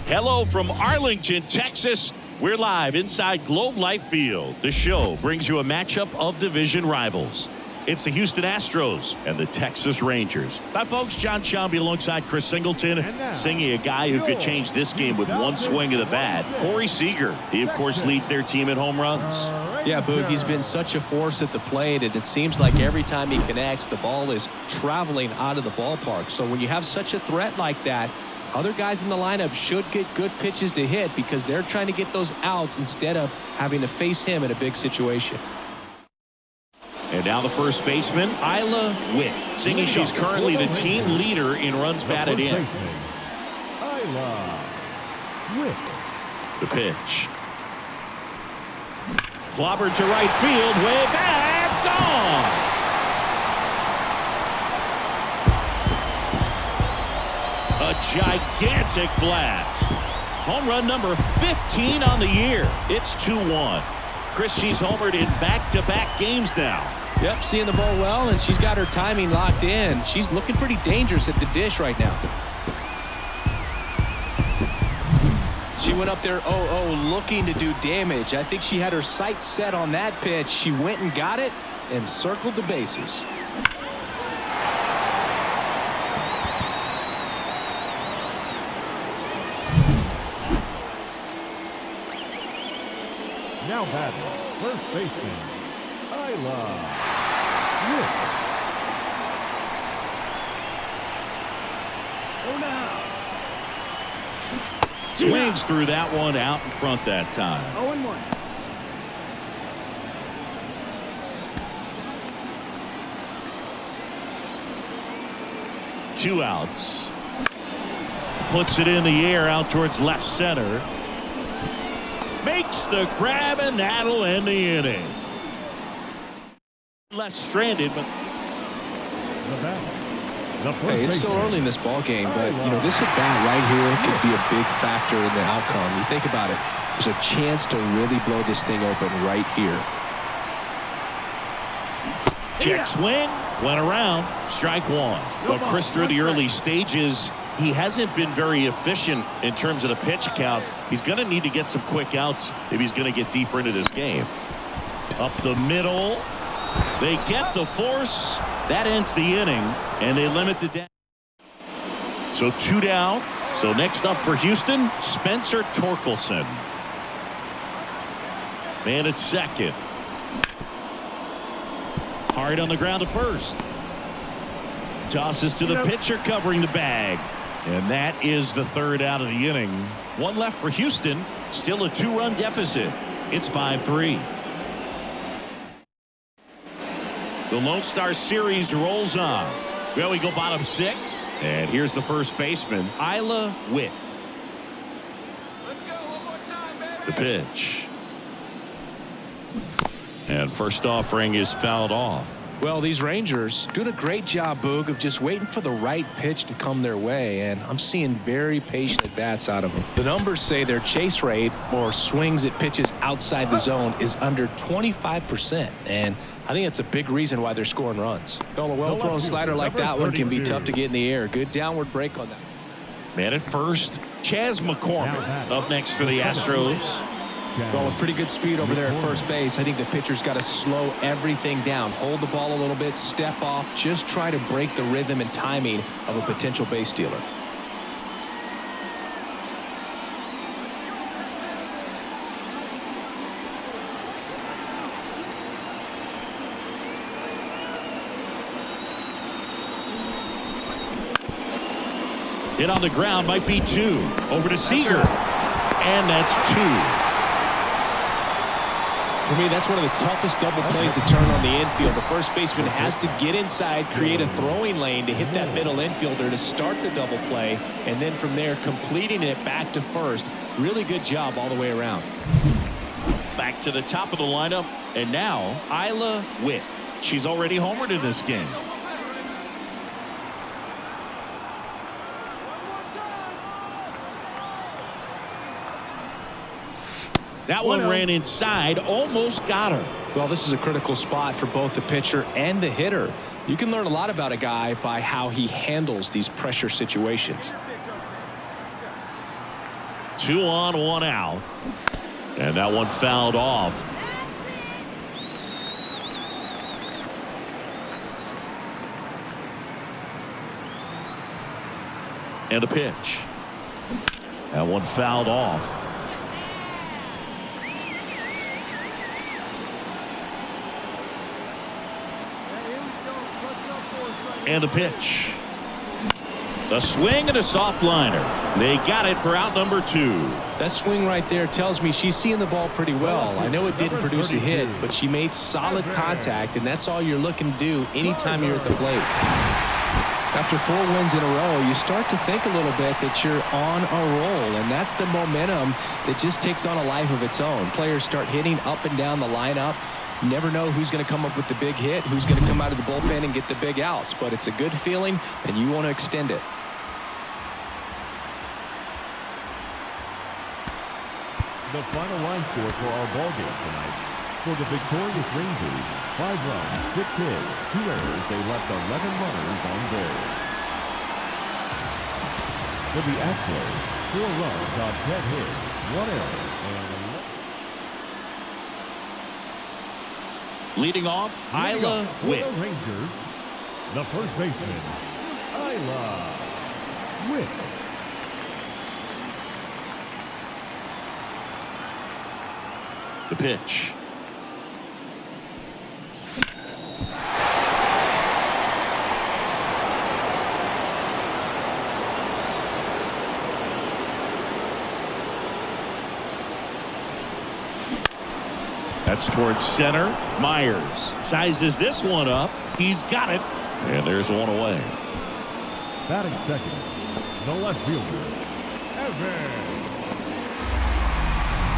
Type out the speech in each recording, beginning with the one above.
Hello from Arlington, Texas. We're live inside Globe Life Field. The show brings you a matchup of division rivals. It's the Houston Astros and the Texas Rangers. Hi, folks. John Shambi alongside Chris Singleton, singing a guy who could change this game with one swing of the bat. Corey Seager. He, of course, leads their team in home runs. Yeah, Boog, he's been such a force at the plate, and it seems like every time he connects, the ball is traveling out of the ballpark. So when you have such a threat like that, other guys in the lineup should get good pitches to hit because they're trying to get those outs instead of having to face him in a big situation. And now the first baseman, Isla Witt, singing she's currently the team leader in runs batted in. Isla Witt. The pitch. Clobbered to right field, way back, gone. A gigantic blast. Home run number 15 on the year. It's 2-1. Chris, she's homered in back-to-back games now. Yep, seeing the ball well, and she's got her timing locked in. She's looking pretty dangerous at the dish right now. She went up there 0-0 looking to do damage. I think she had her sights set on that pitch. She went and got it and circled the bases. Now batting, first baseman, Isla Witt. Oh, now. Swings through that one out in front that time. 0-1. Two outs. Puts it in the air out towards left center. Makes the grab, and that'll end the inning. Left stranded, but hey, it's still early in this ball game, but you know, this at bat right here could be a big factor in the outcome. You think about it, there's a chance to really blow this thing open right here. Check swing, went around, strike one. But Chris, through the early stages, he hasn't been very efficient in terms of the pitch count. He's going to need to get some quick outs if he's going to get deeper into this game. Up the middle. They get the force. That ends the inning, and they limit the down. So two down. So next up for Houston, Spencer Torkelson. Man at second. Hard on the ground to first. Tosses to the pitcher covering the bag. And that is the third out of the inning. One left for Houston. Still a two-run deficit. It's 5-3. The Lone Star Series rolls on. Well, we go bottom six. And here's the first baseman, Isla Witt. Let's go one more time, baby. The pitch. And first offering is fouled off. Well, these Rangers doing a great job, Boog, of just waiting for the right pitch to come their way, and I'm seeing very patient at-bats out of them. The numbers say their chase rate, or swings at pitches outside the zone, is under 25%, and I think that's a big reason why they're scoring runs. Well, a well-thrown slider like that one can be tough to get in the air. Good downward break on that. Man at first, Chas McCormick up next for the Astros. Well, with pretty good speed over there at first base, I think the pitcher's got to slow everything down. Hold the ball a little bit, step off, just try to break the rhythm and timing of a potential base stealer. Hit on the ground, might be two. Over to Seager. And that's two. For me, that's one of the toughest double plays to turn on the infield. The first baseman has to get inside, create a throwing lane to hit that middle infielder to start the double play, and then from there completing it back to first. Really good job all the way around. Back to the top of the lineup, and now Isla Witt. She's already homered in this game. That one ran inside, almost got her. Well, this is a critical spot for both the pitcher and the hitter. You can learn a lot about a guy by how he handles these pressure situations. 2 on, 1 out. And that one fouled off. And a pitch. That one fouled off. And a pitch. A swing and a soft liner. They got it for out number 2. That swing right there tells me she's seeing the ball pretty well. I know it didn't produce a hit, but she made solid contact, and that's all you're looking to do anytime you're at the plate. After 4 wins in a row, you start to think a little bit that you're on a roll, and that's the momentum that just takes on a life of its own. Players start hitting up and down the lineup. You never know who's going to come up with the big hit, who's going to come out of the bullpen and get the big outs, but it's a good feeling, and you want to extend it. The final line score for our ball game tonight. For the victorious Rangers, 5 runs, 6 hits, 2 errors. They left 11 runners on base. For the Astros, 4 runs on 10 hits, 1 error, and Leading off, Isla Witt. For the Rangers, the first baseman, Isla Witt. The pitch. That's towards center. Myers sizes this one up. He's got it. And there's one away. Batting second, the left fielder, Evans.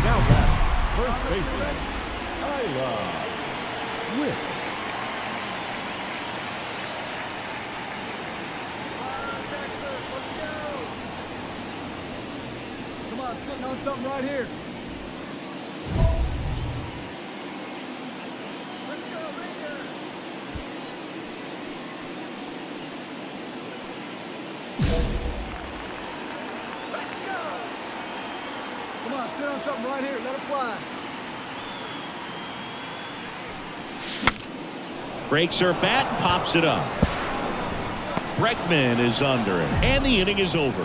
Now batting, first baseman, Isla Witt. Come on, sitting on something right here. Let's go, Rangers. Let's go. Come on, sit on something right here. Let it fly. Breaks her bat, pops it up. Bregman is under it, and the inning is over.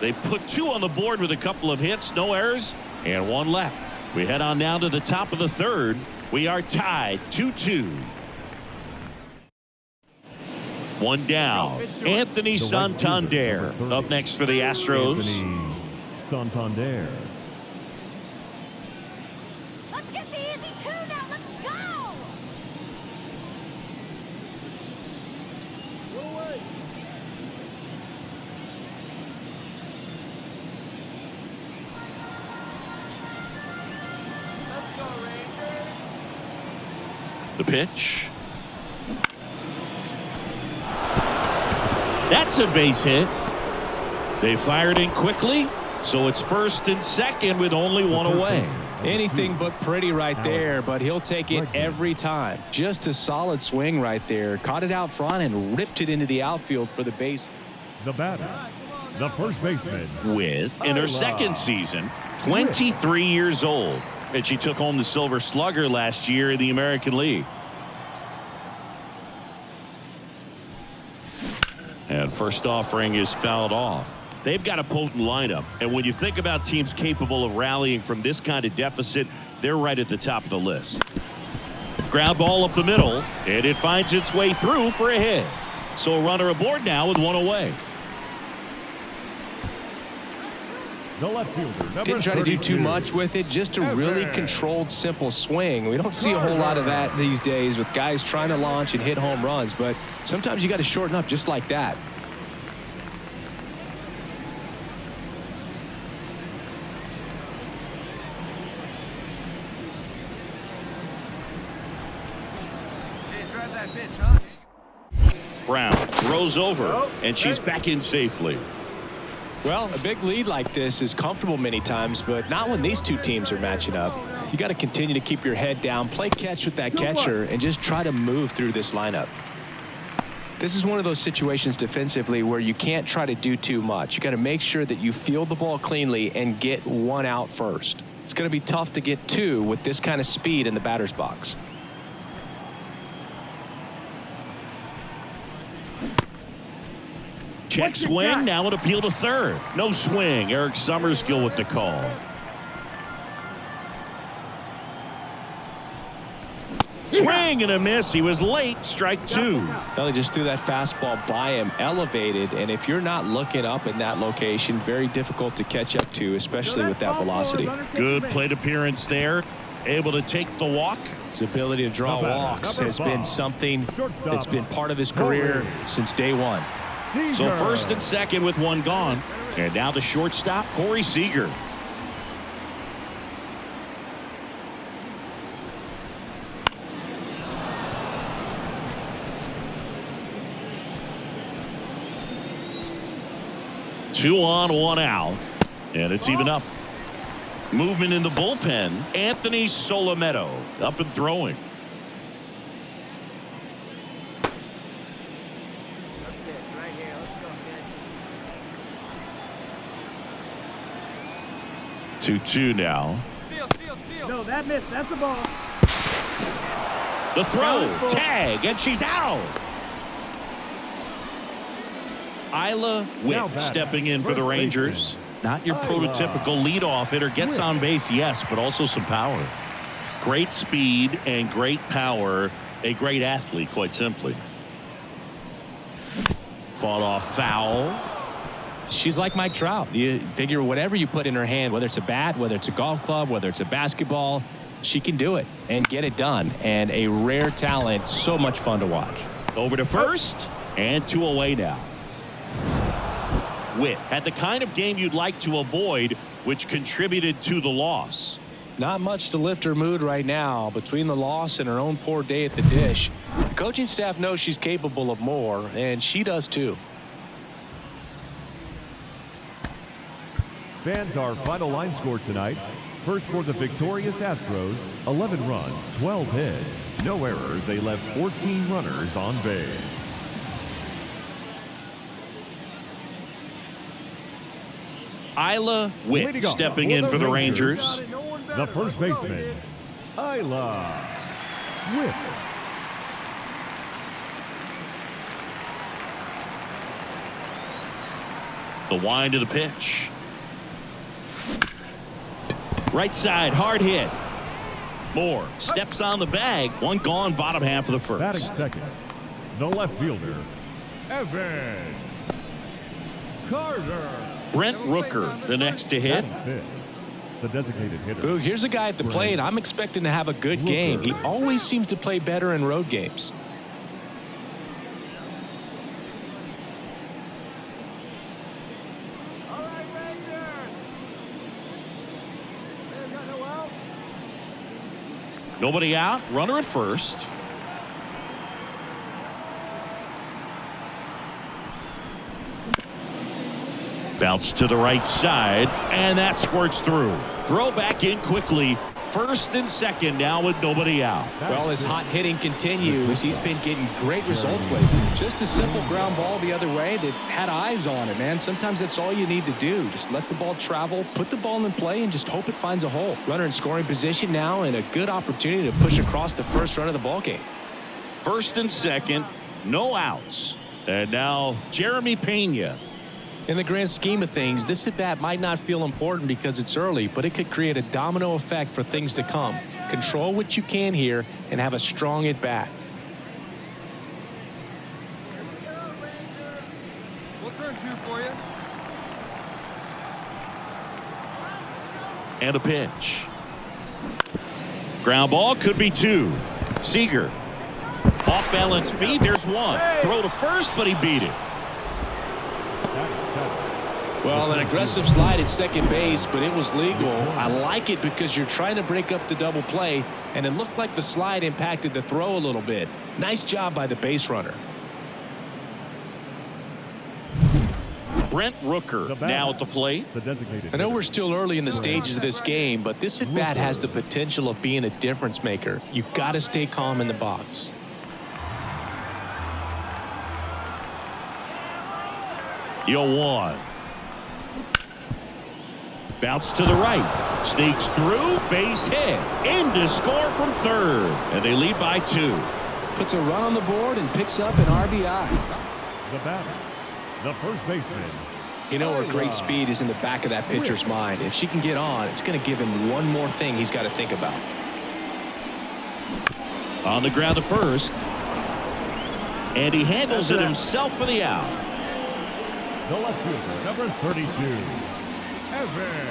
They put 2 on the board with a couple of hits, no errors, and 1 left. We head on down to the top of the 3rd. We are tied 2-2. 1 down. Anthony Santander up next for the Astros. Anthony Santander. Let's get the easy 2 now. Let's go. Let's go, Rangers. The pitch. That's a base hit. They fired in quickly, so it's 1st and 2nd with only 1 away. Anything but pretty right there, but he'll take it every time. Just a solid swing right there. Caught it out front and ripped it into the outfield for the base. The batter, the first baseman, With, in her 2nd season, 23 years old. And she took home the Silver Slugger last year in the American League. And first offering is fouled off. They've got a potent lineup, and when you think about teams capable of rallying from this kind of deficit, they're right at the top of the list. Ground ball up the middle, and it finds its way through for a hit. So a runner aboard now with 1 away. the left fielder. Didn't try to do too 32. much with it, just a really controlled, simple swing. We don't see a whole lot of that these days with guys trying to launch and hit home runs, but sometimes you got to shorten up just like that. Hey, drive that pitch, huh? Brown throws over, and she's back in safely. Well, a big lead like this is comfortable many times, but not when these two teams are matching up. You got to continue to keep your head down, play catch with that catcher, and just try to move through this lineup. This is one of those situations defensively where you can't try to do too much. You got to make sure that you field the ball cleanly and get one out first. It's going to be tough to get two with this kind of speed in the batter's box. Check swing, now an appeal to third. No swing. Eric Summerskill with the call. Swing and a miss. He was late. Strike two. Well, he just threw that fastball by him, elevated, and if you're not looking up in that location, very difficult to catch up to, especially with that velocity. Good plate appearance there. Able to take the walk. His ability to draw walks has been something that's been part of his career since day one. So first and second with one gone. And now the shortstop, Corey Seager. Two on, one out. And it's even up. Movement in the bullpen. Anthony Solometto up and throwing. Right here. Let's go, 2-2 now. Steal. No, that missed. That's the ball. The throw, tag, and she's out. Isla Witt stepping in for the Rangers. Not your prototypical leadoff hitter. Gets on base, yes, but also some power. Great speed and great power. A great athlete, quite simply. Fought off foul. She's like Mike Trout. You figure whatever you put in her hand, whether it's a bat, whether it's a golf club, whether it's a basketball, she can do it and get it done. And a rare talent, so much fun to watch. Over to first, and two away now. Witt had the kind of game you'd like to avoid, which contributed to the loss. Not much to lift her mood right now between the loss and her own poor day at the dish. The coaching staff knows she's capable of more, and she does too. Fans, our final line score tonight. First for the victorious Astros, 11 runs, 12 hits, no errors. They left 14 runners on base. Isla Witt stepping in for the Rangers. The first baseman, Isla Witt. The wind of the pitch. Right side, hard hit. Moore steps on the bag. One gone, bottom half of the first. Batting second, the left fielder, Evan Carter. Brent Rooker, the next to hit. Fifth, the designated hitter. Boog, here's a guy at the plate I'm expecting to have a good game. He always seems to play better in road games. All right, Rangers. Hey, got no out. Nobody out. Runner at first. Bounce to the right side, and that squirts through. Throw back in quickly. First and second now with nobody out. Well, as hot hitting continues, he's been getting great results lately. Just a simple ground ball the other way that had eyes on it, man. Sometimes that's all you need to do. Just let the ball travel, put the ball in play, and just hope it finds a hole. Runner in scoring position now, and a good opportunity to push across the first run of the ball game. First and second, no outs. And now Jeremy Pena. In the grand scheme of things, this at-bat might not feel important because it's early, but it could create a domino effect for things to come. Control what you can here and have a strong at-bat. We'll turn two for you. And a pitch. Ground ball, could be two. Seager. Off balance feet, there's one. Throw to first, but he beat it. Well, an aggressive slide at second base, but it was legal. I like it because you're trying to break up the double play, and it looked like the slide impacted the throw a little bit. Nice job by the base runner. Brent Rooker now at the plate. The designated I know hitter. we're still early in the stages of this game, but this at-bat has the potential of being a difference maker. You've got to stay calm in the box. 0-1. Bounce to the right. Sneaks through. Base hit. In to score from third. And they lead by 2. Puts a run on the board and picks up an RBI. The batter, the first baseman. You know her great speed is in the back of that pitcher's mind. If she can get on, it's going to give him one more thing he's got to think about. On the ground to first. And he handles it himself for the out. The left fielder, number 32, Evan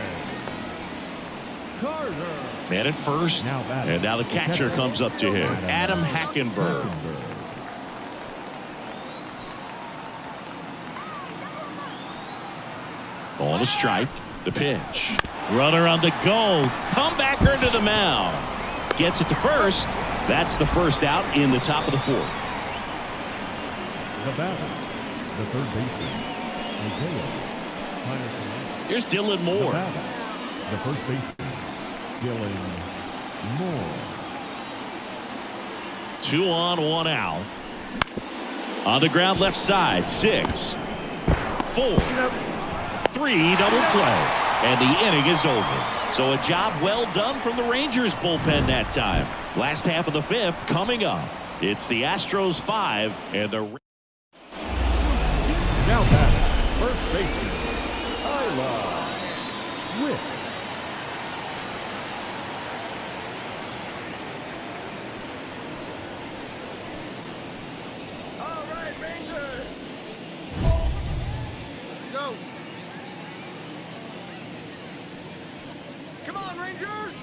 Carter. Man at first. And now the catcher comes up to him. Adam Hackenberg. On the strike. The pitch. Runner on the go. Comebacker to the mound. Gets it to first. That's the first out in the top of the 4th. The batter, the third baseman, Isaiah. Here's Dylan Moore. The first baseman, Dylan Moore. 2 on, 1 out. On the ground left side. 6, 4, 3, double play. And the inning is over. So a job well done from the Rangers bullpen that time. Last half of the 5th coming up. It's the Astros 5 and the Now batting, first baseman, Tyler Witt. All right, Rangers. Go. Come on, Rangers.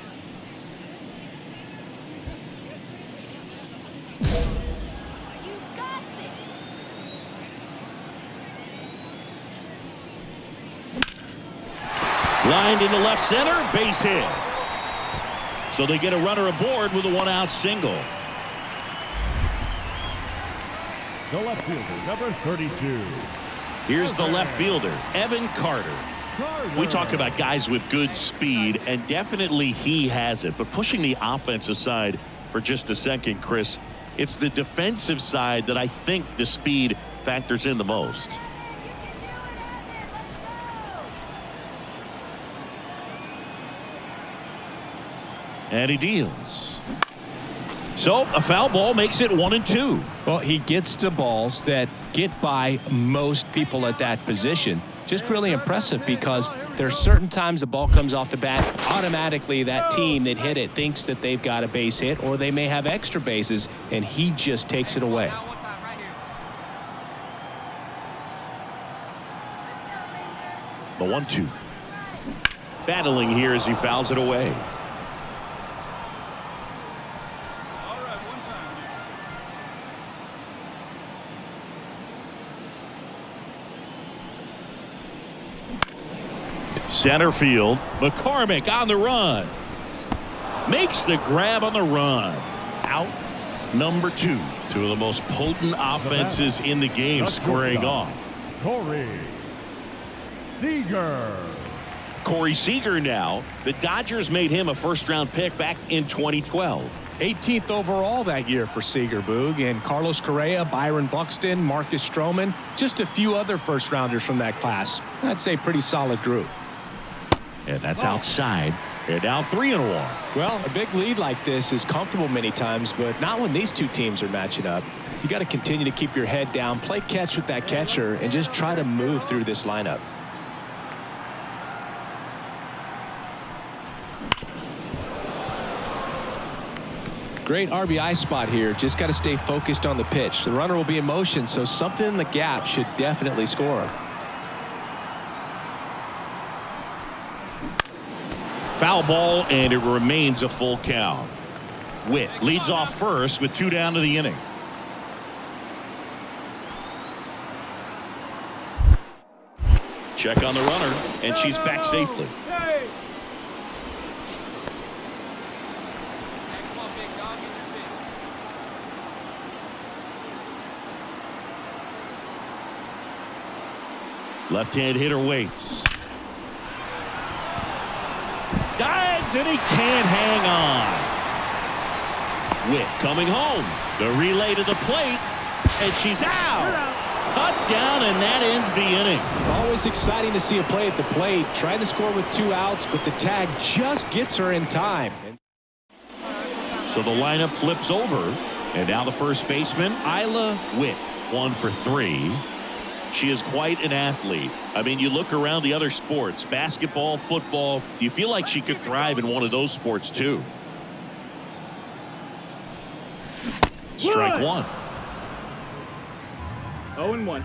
You got this. lined into left center, base hit. So they get a runner aboard with a 1-out single. The left fielder, number 32. Here's the left fielder, Evan Carter. We talk about guys with good speed, and definitely he has it. But pushing the offense aside for just a second, Chris, it's the defensive side that I think the speed factors in the most. And he deals. So a foul ball makes it 1-2. Well, he gets to balls that get by most people at that position. Just really impressive because there's certain times the ball comes off the bat, automatically that team that hit it thinks that they've got a base hit or they may have extra bases, and he just takes it away. The 1-2. Battling here as he fouls it away. Center field, McCormick on the run. Makes the grab on the run. Out number 2. Two of the most potent offenses in the game squaring off. Corey Seager. Corey Seager now. The Dodgers made him a first-round pick back in 2012. 18th overall that year for Seager, Boog, and Carlos Correa, Byron Buxton, Marcus Stroman, just a few other first-rounders from that class. I'd say pretty solid group. And that's outside. And now 3-1. Well, a big lead like this is comfortable many times, but not when these two teams are matching up. You got to continue to keep your head down, play catch with that catcher, and just try to move through this lineup. Great RBI spot here. Just got to stay focused on the pitch. The runner will be in motion, so something in the gap should definitely score. Foul ball, and it remains a full count. Witt leads off first with 2 down to the inning. Check on the runner, and she's back safely. Left-hand hitter waits. Dives, and he can't hang on. Witt coming home. The relay to the plate, and she's out. cut down, and that ends the inning. Always exciting to see a play at the plate. Trying to score with 2 outs, but the tag just gets her in time. So the lineup flips over, and now the first baseman, Isla Witt, 1 for 3. She is quite an athlete. I mean, you look around the other sports, basketball, football, you feel like she could thrive in one of those sports too. Strike 1. 0-1.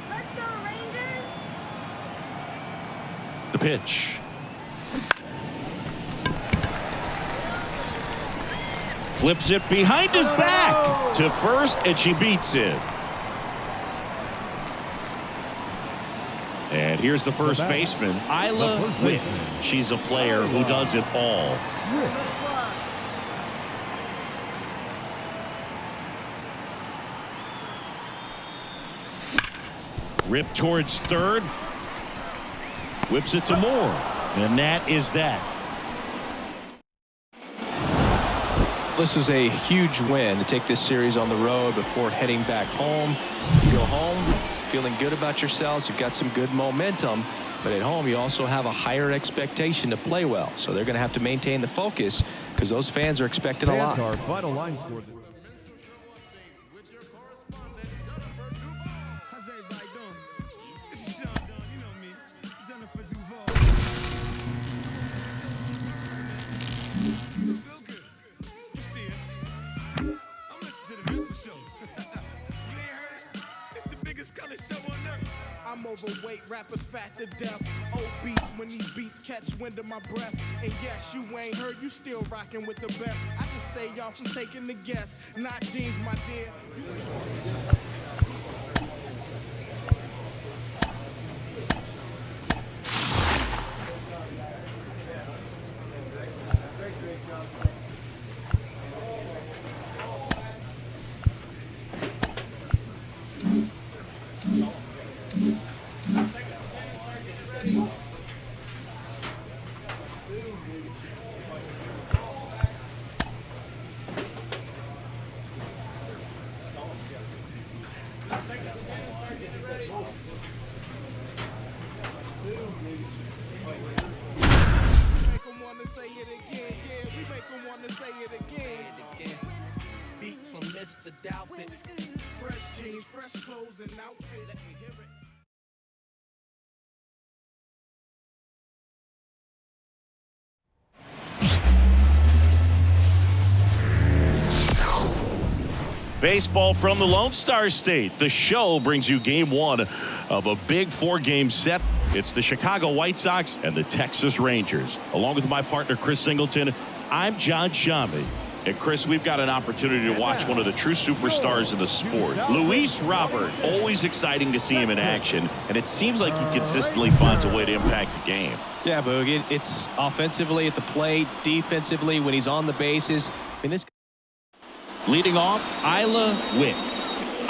Let's go, Rangers! The pitch. Flips it behind his back to first, and she beats it. And here's the first baseman, Isla Witt. She's a player who does it all. Rip towards third. Whips it to Moore. And that is that. This is a huge win to take this series on the road before heading back home. You go home feeling good about yourselves. You've got some good momentum. But at home, you also have a higher expectation to play well. So they're going to have to maintain the focus because those fans are expecting a lot. Our final line score. I'm overweight, rappers fat to death. Obese when these beats catch wind of my breath. And yes, you ain't heard, you still rocking with the best. I just say y'all from taking the guess. Not jeans, my dear. Beats from Mr. Doubtfit. Fresh jeans, fresh clothes, and outfit. Let me hear it. Baseball from the Lone Star State. The Show brings you game 1 of a big 4-game set. It's the Chicago White Sox and the Texas Rangers. Along with my partner, Chris Singleton, I'm John Shammy. And Chris, we've got an opportunity to watch one of the true superstars of the sport. Luis Robert, always exciting to see him in action. And it seems like he consistently finds a way to impact the game. Yeah, Boog, it's offensively at the plate, defensively when he's on the bases. I mean, Leading off, Isla Witt.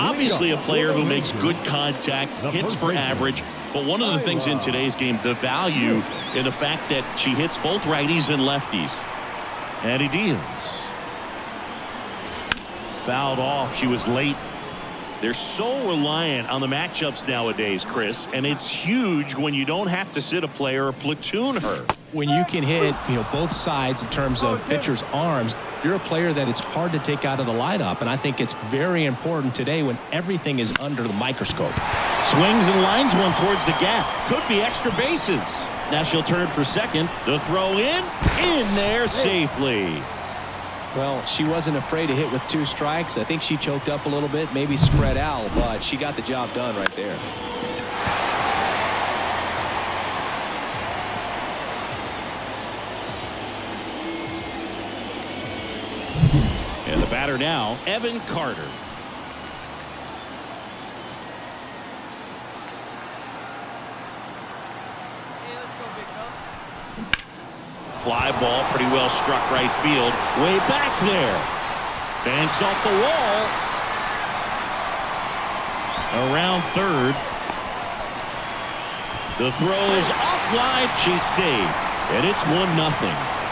Obviously a player who makes good contact, hits for average. But one of the things in today's game, the value in the fact that she hits both righties and lefties. And he deals. Fouled off. She was late. They're so reliant on the matchups nowadays, Chris, and it's huge when you don't have to sit a player or platoon her. When you can hit, both sides in terms of pitchers' arms, you're a player that it's hard to take out of the lineup, and I think it's very important today when everything is under the microscope. Swings and lines one towards the gap. Could be extra bases. Now she'll turn for second. The throw in there safely. Well, she wasn't afraid to hit with 2 strikes. I think she choked up a little bit, maybe spread out, but she got the job done right there. And the batter now, Evan Carter. Fly ball, pretty well struck right field. Way back there. Banks off the wall. Around third. The throw is offline. She's saved. And it's 1-0.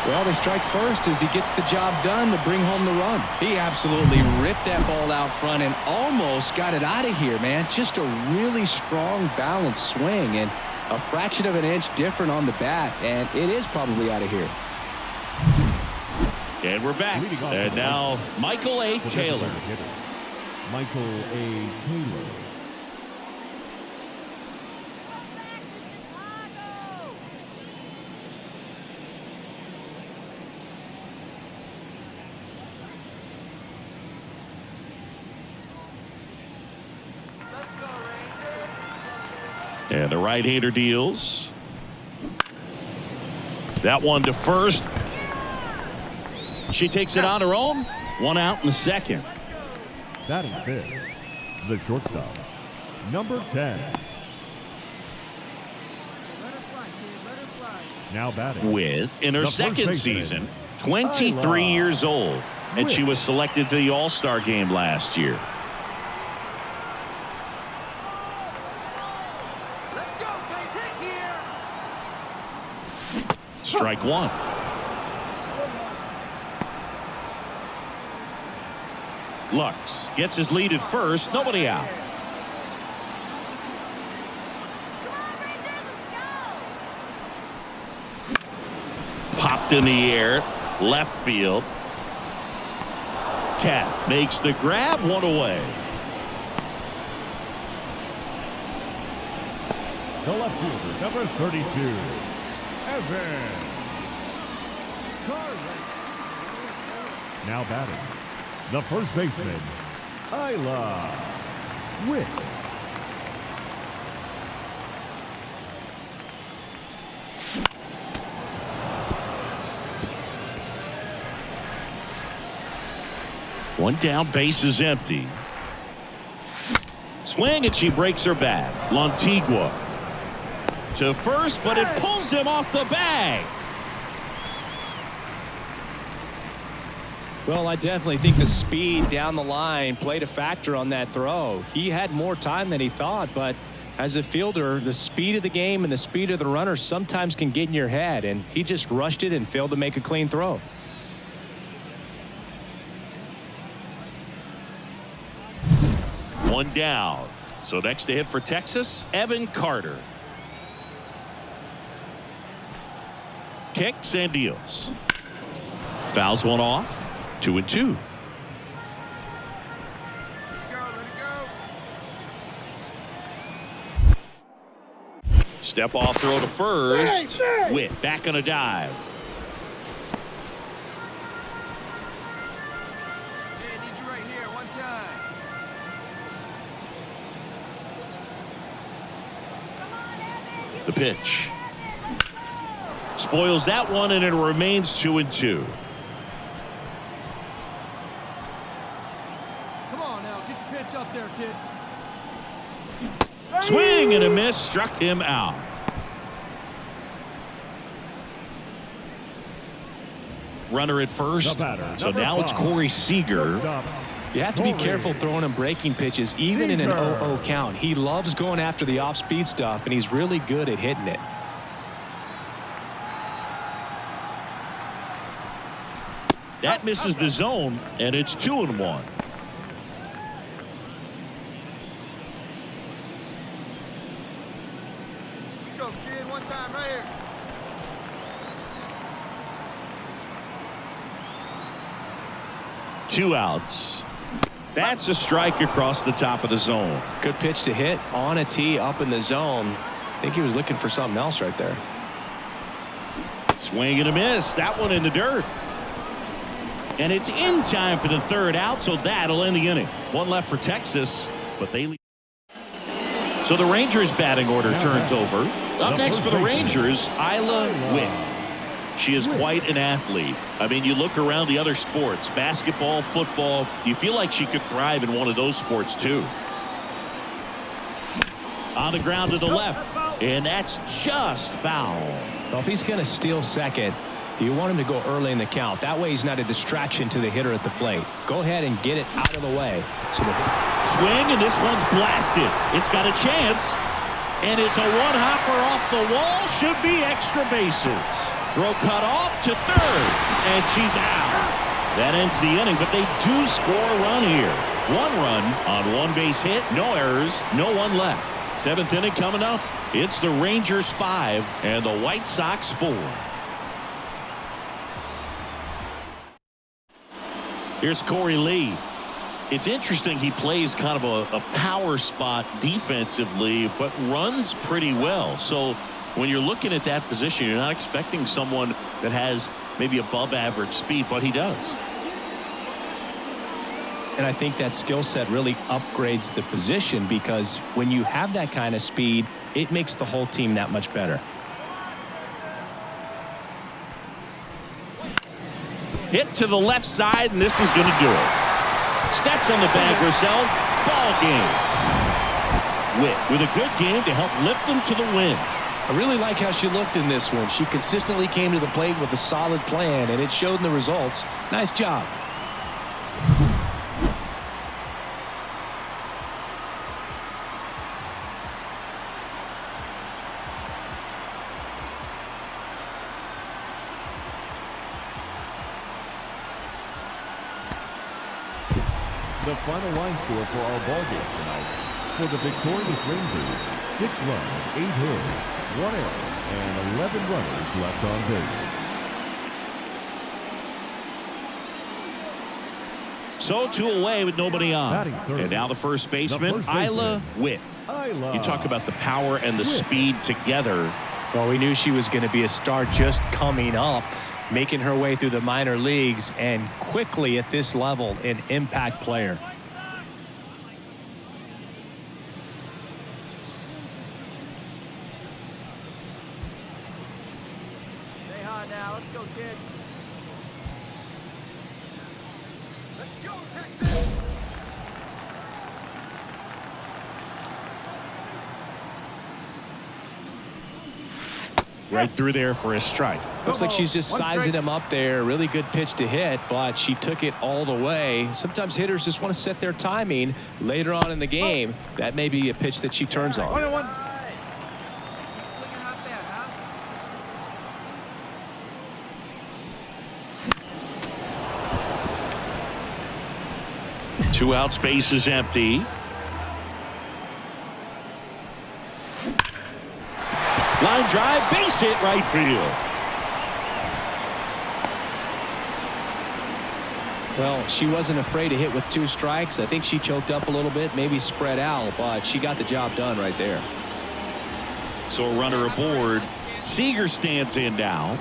Well, they strike first as he gets the job done to bring home the run. He absolutely ripped that ball out front and almost got it out of here, man. Just a really strong, balanced swing and a fraction of an inch different on the bat, and it is probably out of here. And we're back. And now Michael A. Taylor. Michael A. Taylor. And the right-hander deals. That one to first. She takes it on her own. One out in the second. Batting fifth, the shortstop, number 10. Now batting. With, in her the second season, 23 years old. And she was selected to the All-Star game last year. Strike one. Lux gets his lead at first. Nobody out. Popped in the air. Left field. Cat makes the grab. One away. The left fielder, number 32. Evan. Now batting, the first baseman, Isla Witt. One down, base is empty. Swing, and she breaks her bat. Lantigua to first, but it pulls him off the bag. Well, I definitely think the speed down the line played a factor on that throw. He had more time than he thought, but as a fielder, the speed of the game and the speed of the runner sometimes can get in your head, and he just rushed it and failed to make a clean throw. One down. So next to hit for Texas, Evan Carter. Kicks and deals. Fouls one off. 2-2. Step off throw to first. Witt back on a dive. Yeah, need you right here, one time. The pitch. Spoils that one, and it remains 2-2. Up there, kid. Swing and a miss, struck him out. Runner at first. So now it's Corey Seager. You have to be careful throwing him breaking pitches, even in an 0-0 count. He loves going after the off-speed stuff, and he's really good at hitting it. That misses the zone, and it's 2-1. Time right here. Two outs. That's a strike across the top of the zone. Good pitch to hit on a tee up in the zone. I think he was looking for something else right there. Swing and a miss. That one in the dirt. And it's in time for the third out, so that'll end the inning. One left for Texas, but they lead. So the Rangers batting order turns over. Up next for the Rangers, Isla Witt. She is quite an athlete. I mean, you look around the other sports, basketball, football, you feel like she could thrive in one of those sports too. On the ground to the left, and that's just foul. Well, if he's going to steal second, you want him to go early in the count. That way he's not a distraction to the hitter at the plate. Go ahead and get it out of the way. So swing, and this one's blasted. It's got a chance, and it's a one-hopper off the wall. Should be extra bases. Throw cut off to third, and she's out. That ends the inning, but they do score a run here. 1 run on 1 base hit, no errors, no one left. 7th inning coming up. It's the Rangers 5 and the White Sox 4. Here's Corey Lee. It's interesting, he plays kind of a power spot defensively, but runs pretty well. So when you're looking at that position, you're not expecting someone that has maybe above average speed, but he does. And I think that skill set really upgrades the position, because when you have that kind of speed, it makes the whole team that much better. Hit to the left side, and this is going to do it. Steps on the bag herself. Ball game. Witt with a good game to help lift them to the win. I really like how she looked in this one. She consistently came to the plate with a solid plan, and it showed in the results. Nice job. The final line score for our ball game tonight. For the victorious Rangers, 6 runs, 8 hits, 1 error, and 11 runners left on base. So 2 away with nobody on. And now the first baseman, Isla Witt. You talk about the power and the speed together. Well, we knew she was going to be a star just coming up, making her way through the minor leagues, and quickly at this level, an impact player. Stay hot now. Let's go, kid. Let's go, Texas. Right through there for a strike. Looks like she's just sizing him up there. Really good pitch to hit, but she took it all the way. Sometimes hitters just want to set their timing later on in the game. That may be a pitch that she turns on. 1-1. 2 outs, base is empty. Line drive, base hit, right field. Well, she wasn't afraid to hit with 2 strikes. I think she choked up a little bit, maybe spread out, but she got the job done right there. So a runner aboard. Seager stands in now.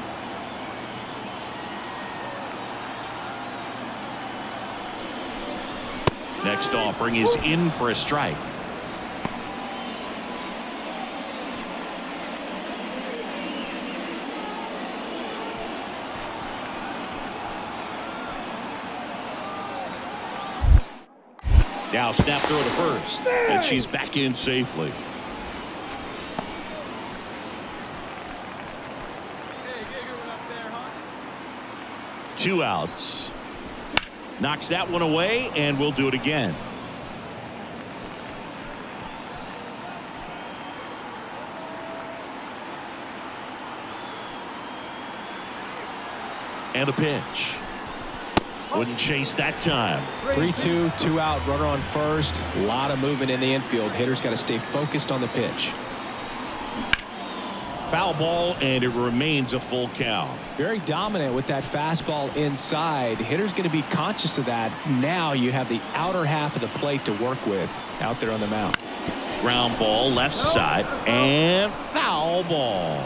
Next offering is in for a strike. Now snap throw to first, and she's back in safely. Hey, get her up there, huh? 2 outs. Knocks that one away, and we'll do it again. And a pitch. Wouldn't chase that time. 3-2, 2 out, runner on first. A lot of movement in the infield. Hitters got to stay focused on the pitch. Foul ball, and it remains a full count. Very dominant with that fastball inside. Hitter's going to be conscious of that. Now you have the outer half of the plate to work with out there on the mound. Ground ball, left side, and foul ball.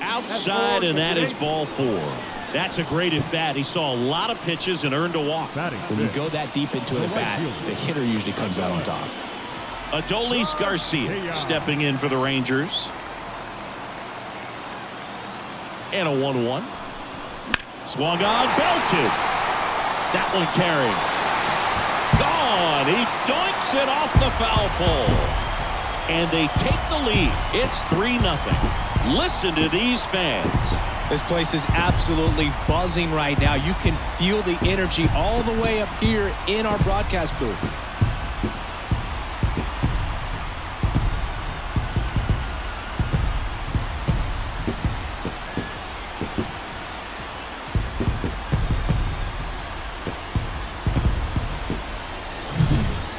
Outside, and that is ball 4. That's a great at bat. He saw a lot of pitches and earned a walk. When you go that deep into an at bat, the hitter usually comes out on top. Adolis Garcia stepping in for the Rangers. And a 1-1. Swung on, belted. That one carried. Gone. He doinks it off the foul pole. And they take the lead. It's 3-0. Listen to these fans. This place is absolutely buzzing right now. You can feel the energy all the way up here in our broadcast booth.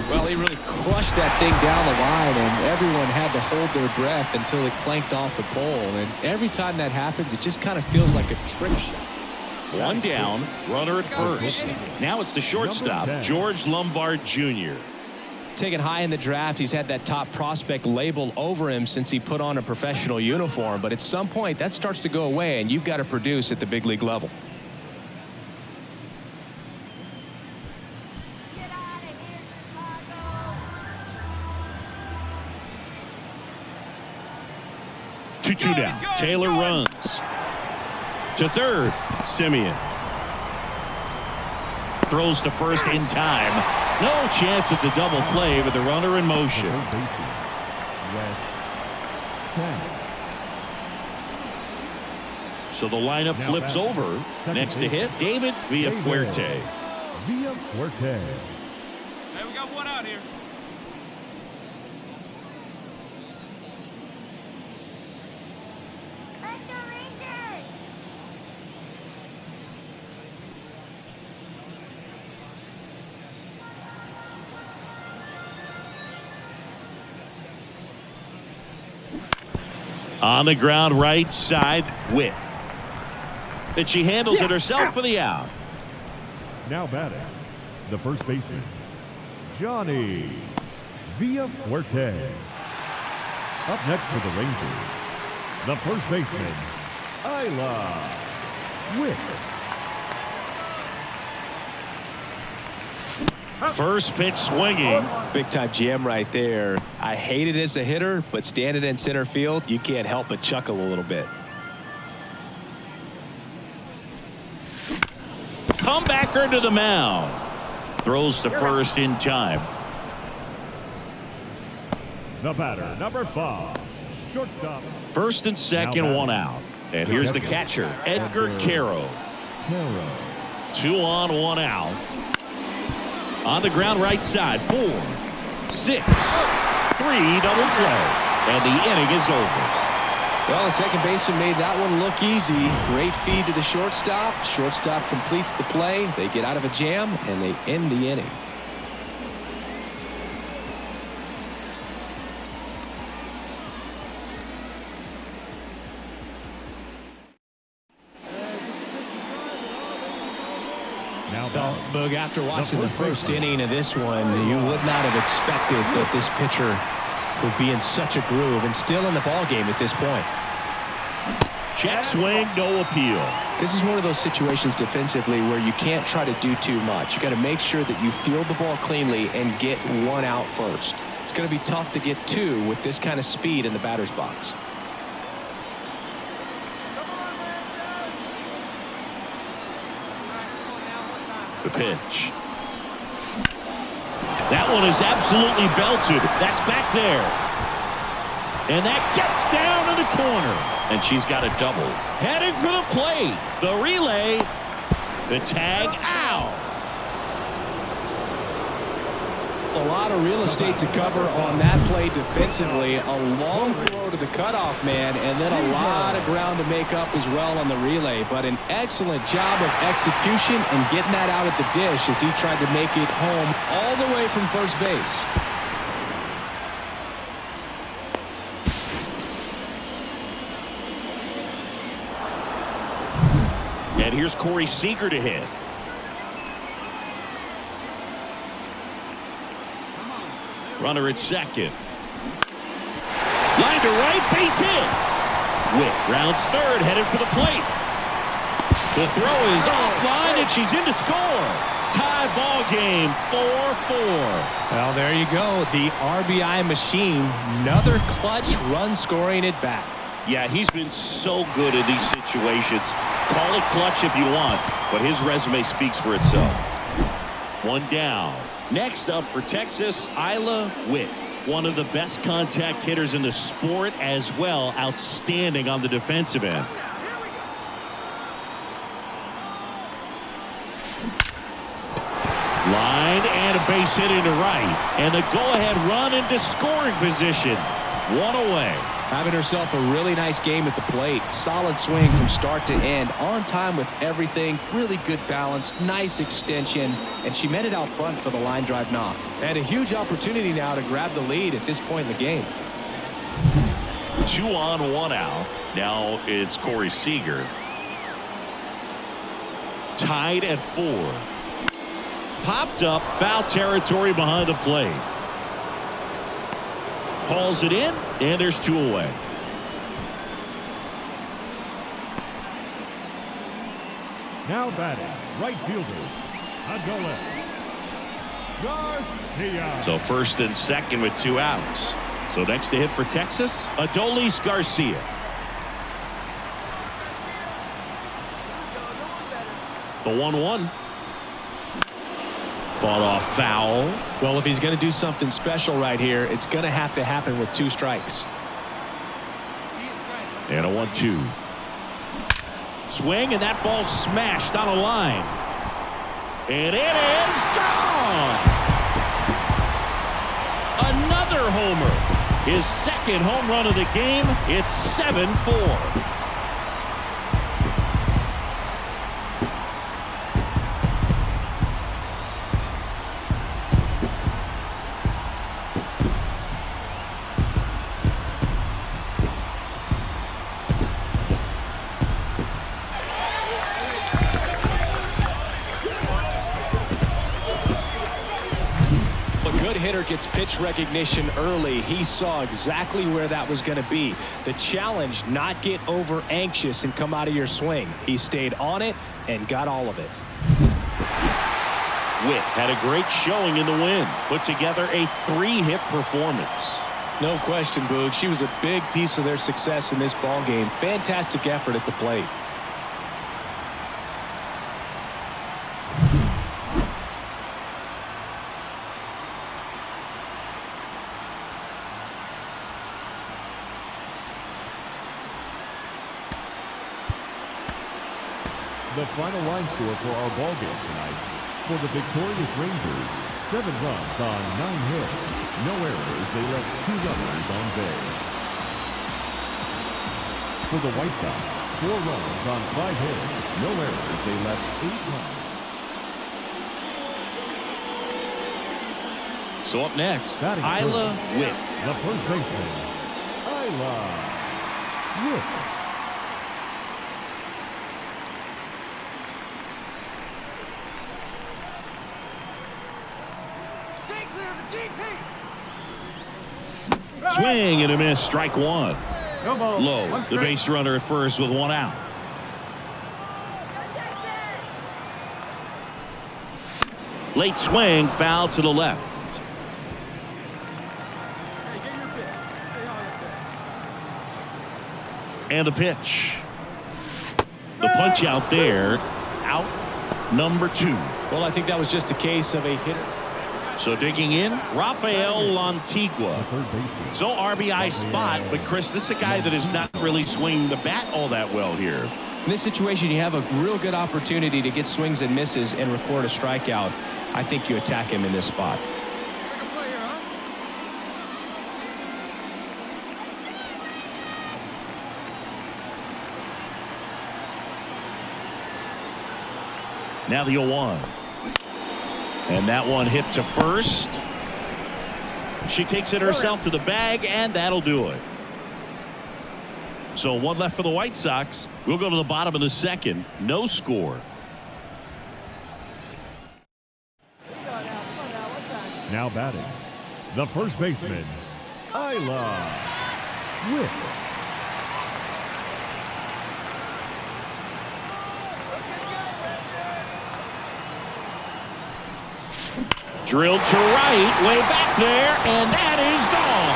Well, he really crushed that thing down the line, and everyone had to hold their breath until it clanked off the pole. And every time that happens, it just kind of feels like a trick shot. One down, runner at first. Now it's the shortstop, George Lombard Jr. Taken high in the draft, he's had that top prospect label over him since he put on a professional uniform. But at some point, that starts to go away, and you've got to produce at the big league level. Get out of here, Chicago. 2-2 down. Taylor runs. To third, Simeon. Throws to first in time. No chance at the double play with the runner in motion. So the lineup flips over. Next to hit, David Villafuerte. Villafuerte. Hey, we got one out here. Let's go, Rangers. On the ground, right side, Witt. And she handles it herself for the out. Now batting, the first baseman, Johnny Villafuerte. Up next for the Rangers, the first baseman, Isla Witt. First pitch swinging. Big time jam right there. I hate it as a hitter, but standing in center field, you can't help but chuckle a little bit. Comebacker to the mound. Throws to first in time. The batter, number 5, shortstop. First and second, one out. And here's the catcher, Edgar Caro. 2 on, 1 out. On the ground, right side, 4, 6, 3, double play. And the inning is over. Well, the second baseman made that one look easy. Great feed to the shortstop. Shortstop completes the play. They get out of a jam, and they end the inning. Boog, after watching the first inning of this one, you would not have expected that this pitcher would be in such a groove and still in the ball game at this point. Check swing, no appeal. This is one of those situations defensively where you can't try to do too much. You got to make sure that you field the ball cleanly and get one out first. It's going to be tough to get 2 with this kind of speed in the batter's box. The pitch. That one is absolutely belted. That's back there. And that gets down in the corner. And she's got a double. Heading for the plate. The relay. The tag out. A lot of real estate to cover on that play defensively. A long throw to the cutoff man, and then a lot of ground to make up as well on the relay. But an excellent job of execution and getting that out at the dish as he tried to make it home all the way from first base. And here's Corey Seager to hit. Runner at second. Line to right, base hit. Witt rounds third, headed for the plate. The throw is offline, and she's in to score. Tie ball game, 4-4. Well, there you go. The RBI machine. Another clutch run scoring at bat. Yeah, he's been so good in these situations. Call it clutch if you want, but his resume speaks for itself. One down. Next up for Texas, Isla Witt. One of the best contact hitters in the sport as well. Outstanding on the defensive end. Line and a base hit into right. And the go-ahead run into scoring position. One away. Having herself a really nice game at the plate. Solid swing from start to end. On time with everything. Really good balance. Nice extension. And she met it out front for the line drive knock. And a huge opportunity now to grab the lead at this point in the game. 2 on, 1 out. Now it's Corey Seager. Tied at 4. Popped up, foul territory behind the plate. Hauls it in, and there's 2 away. Now batting, right fielder, Adolis Garcia. So first and second with 2 outs. So next to hit for Texas, Adolis Garcia. The 1-1. Fought off foul. Well, if he's going to do something special right here, it's going to have to happen with 2 strikes. And a 1-2. Swing, and that ball smashed on a line. And it is gone. Another homer. His second home run of the game. It's 7-4. Hitter gets pitch recognition early. He saw exactly where that was going to be. The challenge, not get over anxious and come out of your swing. He stayed on it and got all of it. Witt had a great showing in the win. Put together a 3-hit performance. No question, Boog. She was a big piece of their success in this ball game. Fantastic effort at the plate. The final line score for our ball game tonight. For the victorious Rangers, 7 runs on 9 hits. No errors. They left 2 runners on base. For the White Sox, 4 runs on 5 hits. No errors. They left 8 runs. So up next, Batting Isla first, Witt. the first baseman, Isla Witt. Swing and a miss. Strike 1. No ball. Low. The base runner at first with 1 out. Late swing, foul to the left. And the pitch. The punch out there. Out number 2. Well, I think that was just a case of a hitter. So digging in, Rafael Lantigua. So RBI spot, but Chris, this is a guy that is not really swinging the bat all that well here. In this situation, you have a real good opportunity to get swings and misses and record a strikeout. I think you attack him in this spot. Now the 0-1. And that one hit to first. She takes it herself to the bag, and that'll do it. So 1 left for the White Sox. We'll go to the bottom of the second. No score. Now batting, the first baseman, Isla Witt. Drilled to right, way back there, and that is gone.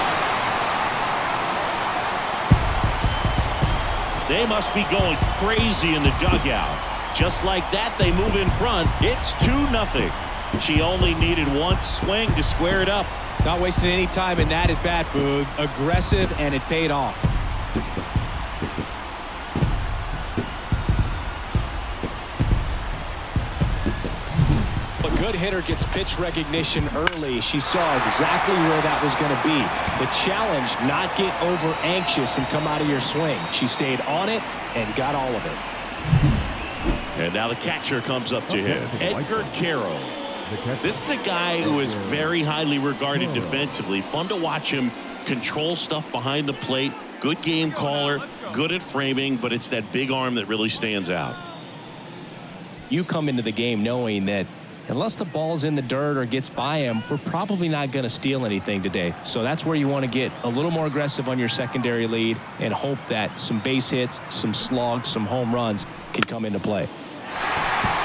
They must be going crazy in the dugout. Just like that, they move in front. It's 2-0. She only needed one swing to square it up. Not wasting any time in that at bat, Boog. Aggressive, and it paid off. A good hitter gets pitch recognition early. She saw exactly where that was going to be. The challenge, not get over anxious and come out of your swing. She stayed on it and got all of it. And now the catcher comes up to him. Edgar Carroll. This is a guy who is very highly regarded defensively. Fun to watch him control stuff behind the plate. Good game caller, good at framing, but it's that big arm that really stands out. You come into the game knowing that unless the ball's in the dirt or gets by him, we're probably not going to steal anything today. So that's where you want to get a little more aggressive on your secondary lead and hope that some base hits, some slugs, some home runs can come into play.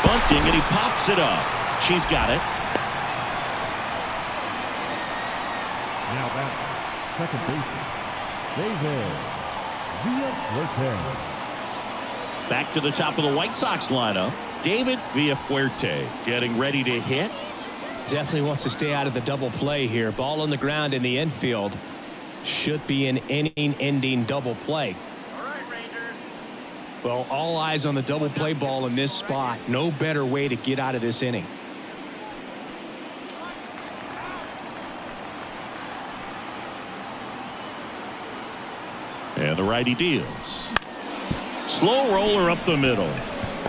Bunting, and he pops it up. She's got it. Now back, second baseman, David Villafuerte. Back to the top of the White Sox lineup. David Villafuerte getting ready to hit. Definitely wants to stay out of the double play here. Ball on the ground in the infield. Should be an inning-ending double play. All right, Rangers. Well, all eyes on the double play ball in this spot. No better way to get out of this inning. And the righty deals. Slow roller up the middle.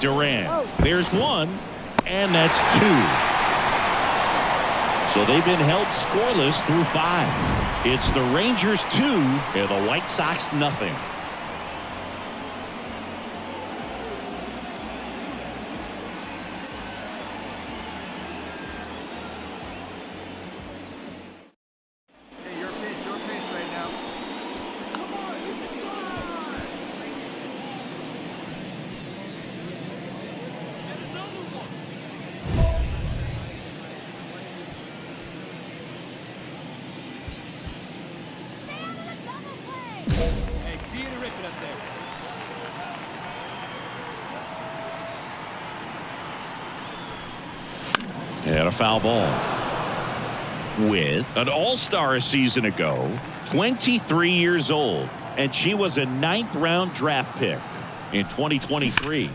Duran. There's one, and that's two. So they've been held scoreless through 5. It's the Rangers 2 and the White Sox nothing. Hey, your pitch right now. Hey, see you to rip it up there. And a foul ball. With an all-star a season ago, 23 years old, and she was a 9th-round draft pick in 2023.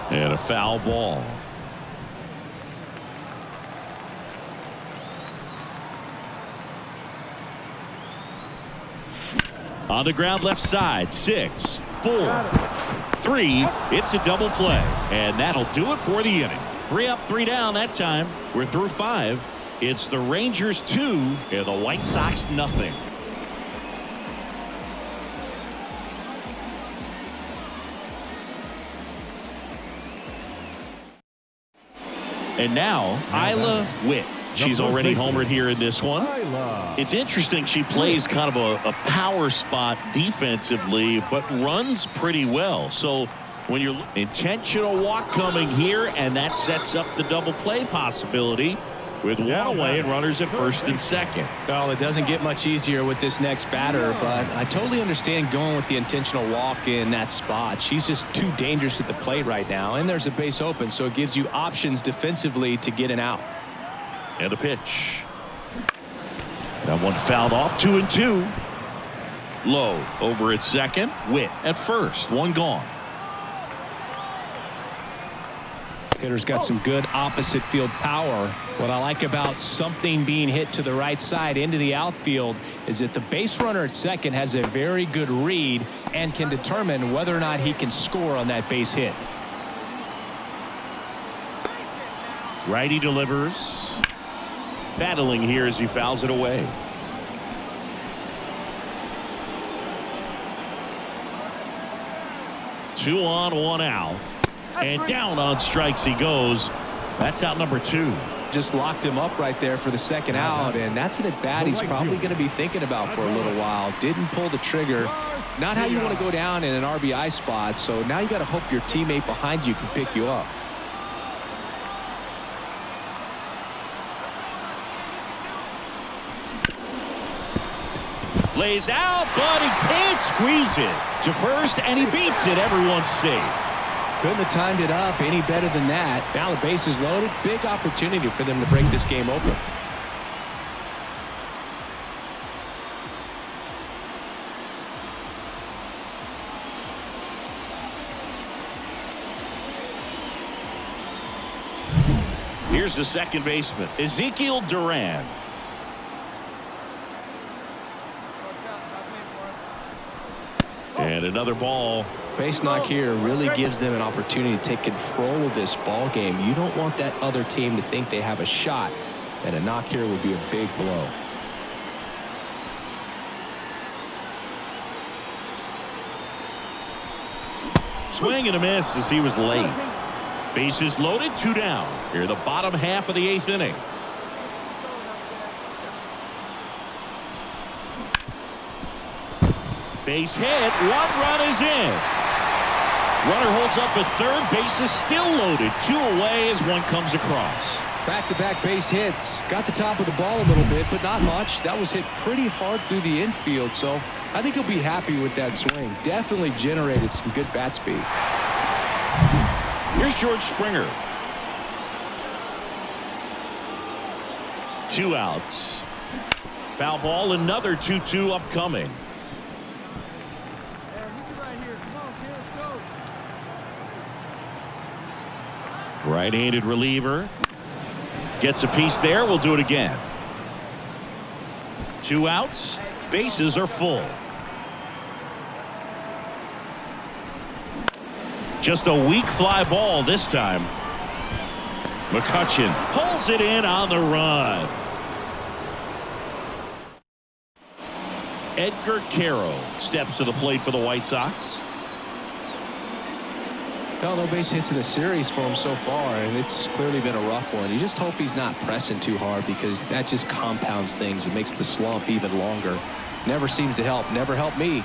And a foul ball. On the ground left side, 6, 4, 3. It's a double play, and that'll do it for the inning. 3 up, 3 down that time. We're through 5. It's the Rangers 2 and the White Sox nothing. And now, Isla Witt. She's already homered here in this one. It's interesting, she plays kind of a power spot defensively, but runs pretty well. So when you're intentional walk coming here, and that sets up the double play possibility with one away and runners at first and second. Well, it doesn't get much easier with this next batter, but I totally understand going with the intentional walk in that spot. She's just too dangerous at the plate right now, and there's a base open, so it gives you options defensively to get an out. And a pitch. That one fouled off. 2-2. Low over at second. Witt at first. One gone. Hitter's got some good opposite field power. What I like about something being hit to the right side into the outfield is that the base runner at second has a very good read and can determine whether or not he can score on that base hit. Righty delivers. Battling here as he fouls it away. Two on, one out. And down on strikes he goes. That's out number 2. Just locked him up right there for the second out, and that's an at-bat he's probably going to be thinking about for a little while. Didn't pull the trigger. Not how you want to go down in an RBI spot, so now you got to hope your teammate behind you can pick you up. Lays out, but he can't squeeze it to first, and he beats it. Everyone's safe. Couldn't have timed it up any better than that. Now the base is loaded. Big opportunity for them to break this game open. Here's the second baseman, Ezekiel Duran. And another ball. Base knock here really gives them an opportunity to take control of this ball game. You don't want that other team to think they have a shot, and a knock here would be a big blow. Swing and a miss as he was late. Bases loaded, 2 down. Here the bottom half of the 8th inning. Base hit, 1 run is in. Runner holds up at third, base is still loaded. 2 away as one comes across. Back-to-back base hits. Got the top of the ball a little bit, but not much. That was hit pretty hard through the infield, so I think he'll be happy with that swing. Definitely generated some good bat speed. Here's George Springer. 2 outs. Foul ball, another 2-2 upcoming. Right-handed reliever. Gets a piece there. We'll do it again. 2 outs. Bases are full. Just a weak fly ball this time. McCutchen pulls it in on the run. Edgar Caro steps to the plate for the White Sox. No base hits in the series for him so far, and it's clearly been a rough one. You just hope he's not pressing too hard, because that just compounds things. It makes the slump even longer. Never seems to help. Never helped me.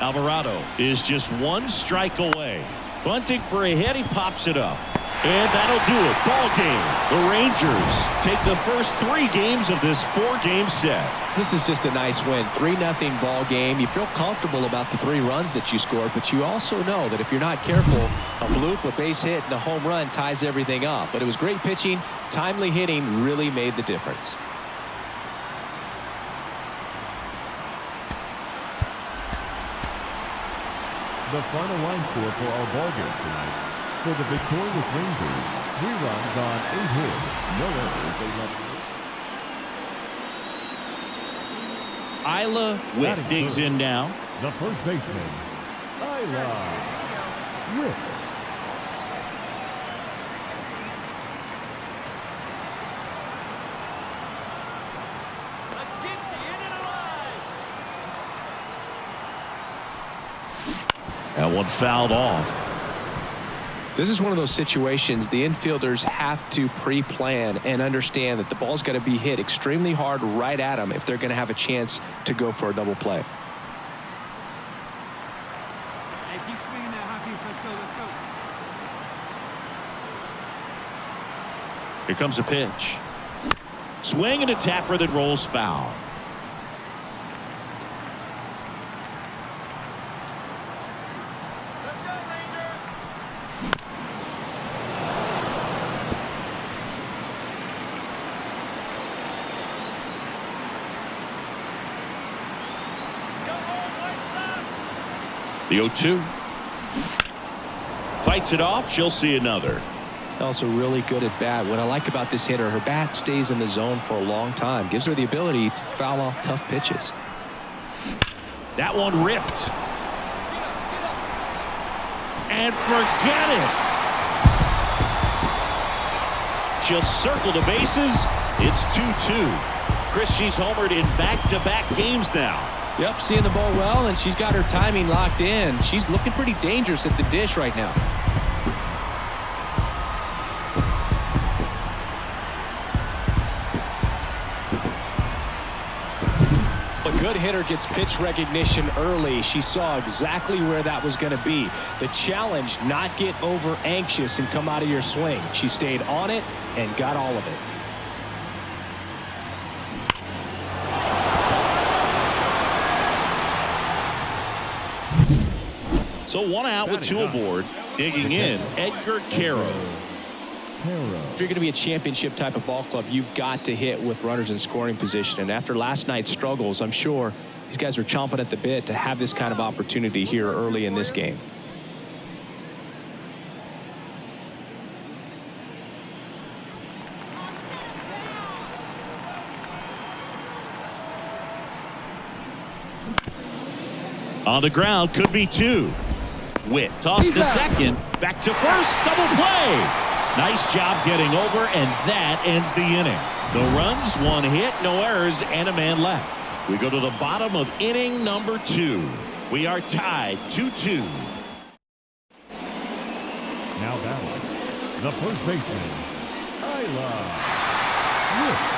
Alvarado is just 1 strike away. Bunting for a hit. He pops it up. And that'll do it. Ball game. The Rangers take the first 3 games of this 4-game set. This is just a nice win. 3-0 ball game. You feel comfortable about the 3 runs that you scored, but you also know that if you're not careful, a bloop, a base hit, and a home run ties everything up. But it was great pitching. Timely hitting really made the difference. The final line score for our ball game tonight. For the victorious Rangers, 3 runs on 8 hits, no errors, 8 left. Isla Witt digs in now. The first baseman, Isla Witt. Let's get the inning alive. That one fouled off. This is one of those situations the infielders have to pre-plan and understand that the ball's got to be hit extremely hard right at them if they're going to have a chance to go for a double play. Hey, keep swinging that hot piece. Let's go. Here comes a pitch. Swing and a tapper that rolls foul. The 0-2. Fights it off. She'll see another. Also really good at bat. What I like about this hitter, her bat stays in the zone for a long time. Gives her the ability to foul off tough pitches. That one ripped. And forget it. Just circle the bases. It's 2-2. Chris, she's homered in back-to-back games now. Yep, seeing the ball well, and she's got her timing locked in. She's looking pretty dangerous at the dish right now. A good hitter gets pitch recognition early. She saw exactly where that was going to be. The challenge, not get over anxious and come out of your swing. She stayed on it and got all of it. So 1 out with 2 aboard. Digging in, Edgar Caro. If you're going to be a championship type of ball club, you've got to hit with runners in scoring position. And after last night's struggles, I'm sure these guys are chomping at the bit to have this kind of opportunity here early in this game. On the ground, could be 2. Witt toss to second, back to first, double play. Nice job getting over, and that ends the inning. No runs, 1 hit, no errors, and a man left. We go to the bottom of inning number 2. We are tied 2-2. Now batting, the first baseman, Isla Witt.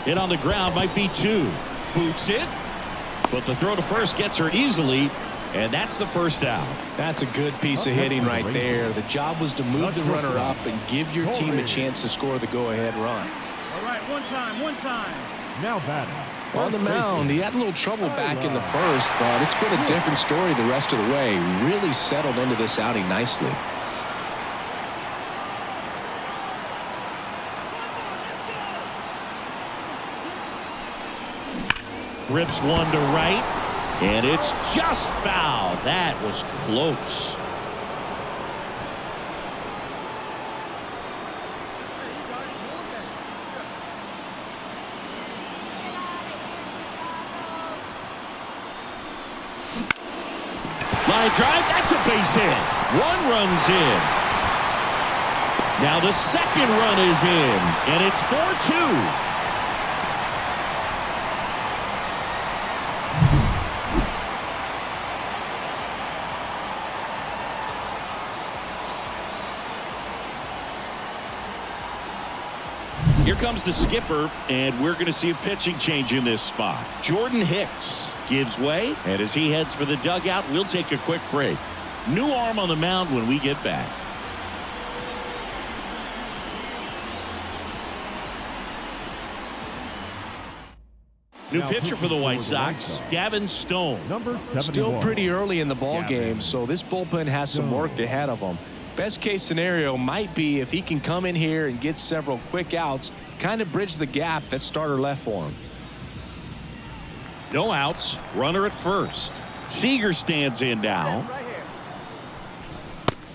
Hit on the ground, might be 2. Boots it, but the throw to first gets her easily, and that's the first out. That's a good piece of hitting right there. The job was to move the runner up and give your team a chance to score the go-ahead run. All right, one time. Now batting, On the mound, he had a little trouble back in the first, but it's been a different story the rest of the way. Really settled into this outing nicely. Rips one to right, and it's just foul. That was close. Line drive, that's a base hit. 1 run's in. Now the second run is in, and it's 4-2. Here comes the skipper, and we're going to see a pitching change in this spot. Jordan Hicks gives way, and as he heads for the dugout, we'll take a quick break. New arm on the mound when we get back. New pitcher for the White Sox, Gavin Stone. number 71. Still pretty early in the ball game, so this bullpen has some work ahead of them. Best case scenario might be if he can come in here and get several quick outs, kind of bridge the gap that starter left for him. No outs, runner at first. Seager stands in now.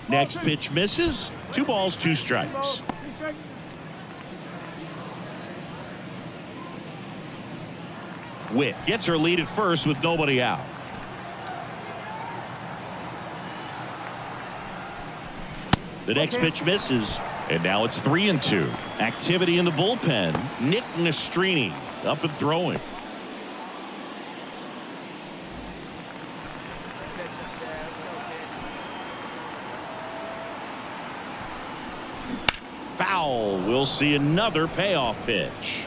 Next pitch misses. 2 balls, 2 strikes. Witt gets her lead at first with nobody out. The next pitch misses, and now it's 3-2. Activity in the bullpen. Nick Nastrini up and throwing. Foul. We'll see another payoff pitch.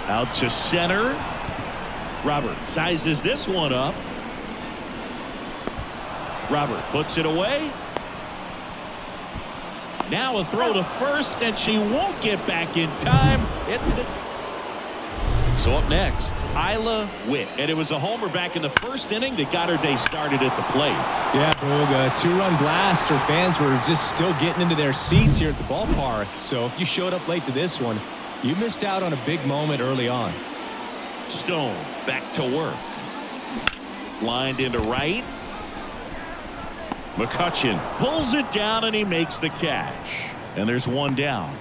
Out to center. Robert sizes this one up. Robert puts it away. Now a throw to first, and she won't get back in time. So up next, Isla Witt. And it was a homer back in the first inning that got her day started at the plate. Yeah, Boog, a 2-run blast. Her fans were just still getting into their seats here at the ballpark. So if you showed up late to this one, you missed out on a big moment early on. Stone back to work. Lined into right. McCutchen pulls it down, and he makes the catch. And there's 1 down.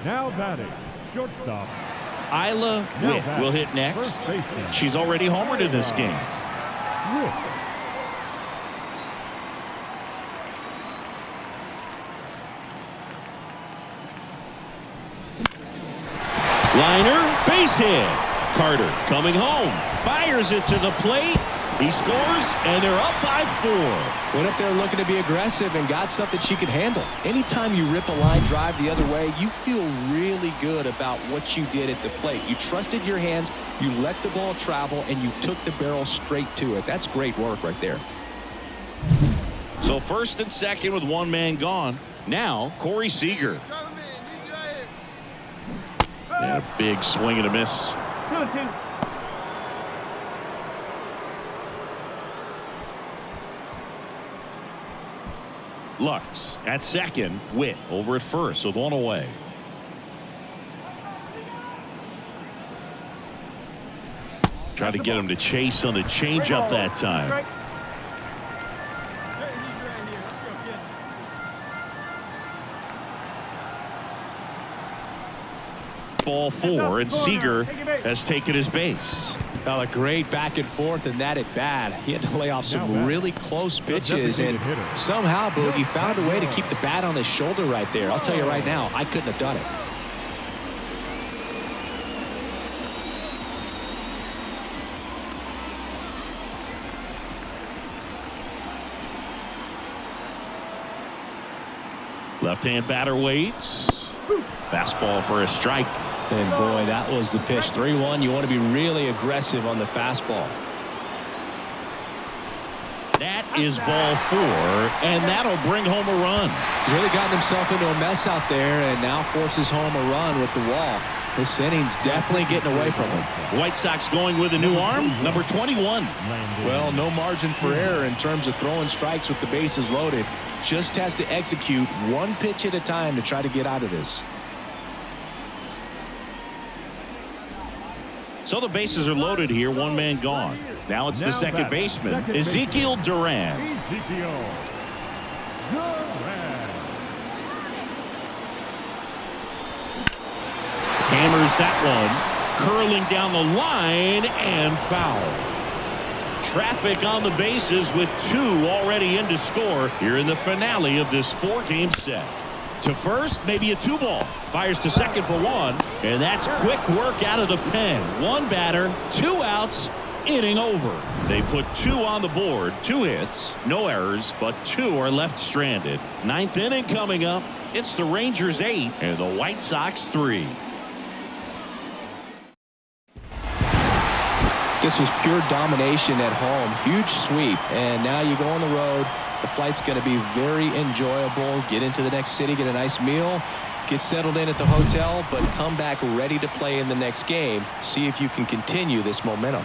Now batting, shortstop, Isla Witt will hit next. She's already homered in this game. Witt. Liner, base hit. Carter coming home, fires it to the plate. He scores, and they're up by 4. Went up there looking to be aggressive and got something she could handle. Anytime you rip a line drive the other way, you feel really good about what you did at the plate. You trusted your hands, you let the ball travel, and you took the barrel straight to it. That's great work right there. So first and second with one man gone. Now Corey Seager. And a big swing and a miss. 2-2. Lux at second. Witt over at first with one away. Try to get him to chase on the changeup that time. Ball four, and Seager has taken his base. Well, a great back and forth, and that at bat. He had to lay off some really close pitches, and somehow, Boog, he found a way to keep the bat on his shoulder right there. I'll tell you right now, I couldn't have done it. Left-hand batter waits. Fastball for a strike. And boy, that was the pitch. 3-1. You want to be really aggressive on the fastball. That is ball four, and that'll bring home a run. He's really gotten himself into a mess out there and now forces home a run with the wall. This inning's definitely getting away from him. White Sox going with a new arm, number 21. Well, no margin for error in terms of throwing strikes with the bases loaded. Just has to execute one pitch at a time to try to get out of this. So the bases are loaded here, one man gone. Now it's the second baseman, Ezekiel Duran. Hammers that one, curling down the line and foul. Traffic on the bases with two already in to score here in the finale of this four-game set. To first, maybe a 2-ball. Fires to second for one, and that's quick work out of the pen. One batter, 2 outs, inning over. They put 2 on the board, 2 hits, no errors, but 2 are left stranded. 9th inning coming up. It's the Rangers 8 and the White Sox 3. This was pure domination at home. Huge sweep, and now you go on the road. The flight's going to be very enjoyable. Get into the next city, get a nice meal, get settled in at the hotel, but come back ready to play in the next game. See if you can continue this momentum.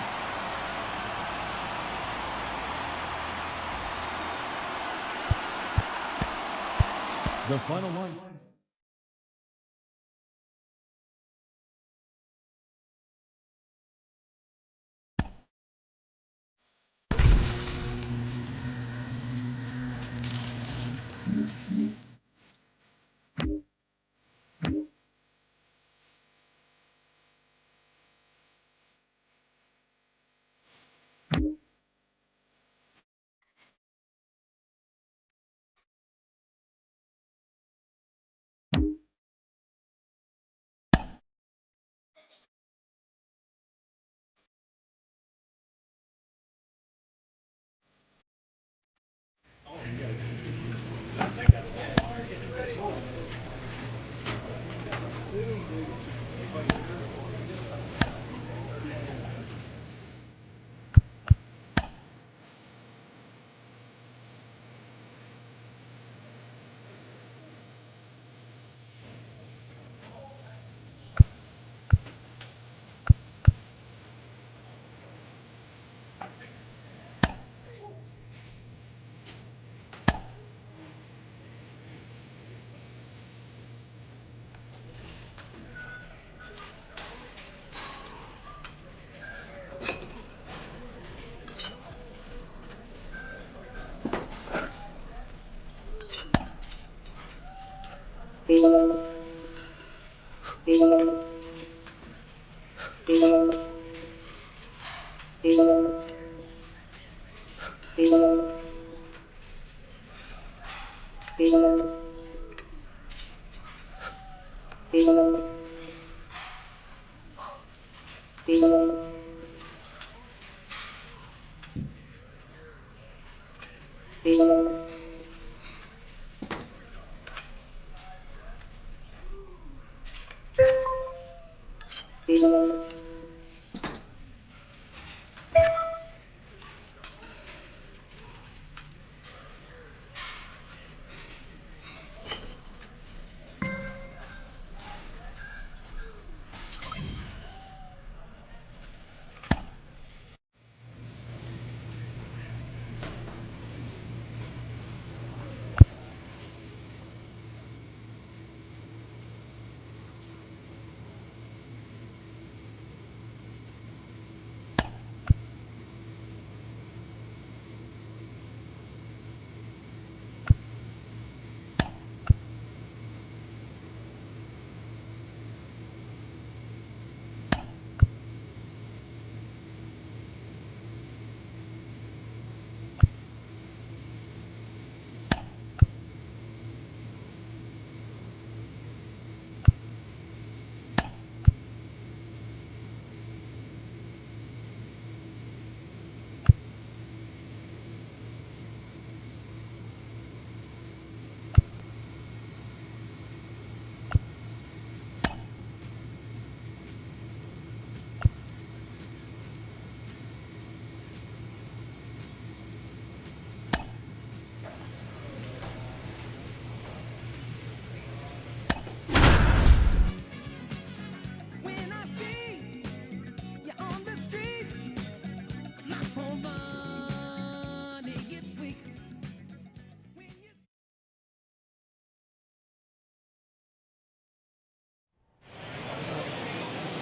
The final line.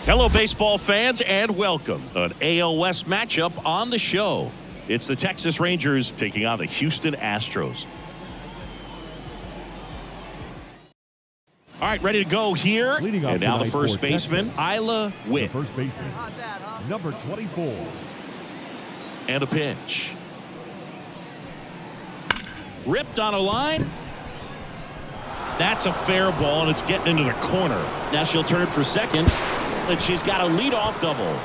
Hello, baseball fans, and welcome. An AL West matchup on the show. It's the Texas Rangers taking on the Houston Astros. All right, ready to go here. And now the first baseman, Isla Witt. The first baseman, number 24. And a pitch. Ripped on a line. That's a fair ball, and it's getting into the corner. Now she'll turn for second, and she's got a leadoff double.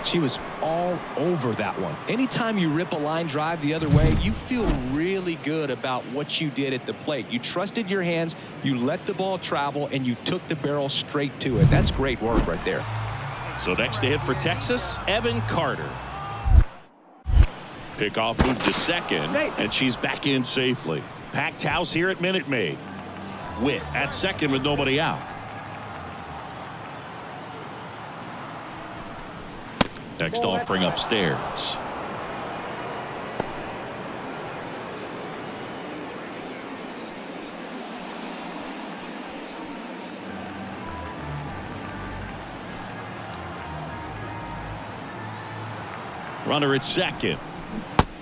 She was all over that one. Anytime you rip a line drive the other way, you feel really good about what you did at the plate. You trusted your hands, you let the ball travel, and you took the barrel straight to it. That's great work right there. So next to hit for Texas, Evan Carter. Pickoff move to second, and she's back in safely. Packed house here at Minute Maid. Witt at second with nobody out. Next offering upstairs. Runner at second.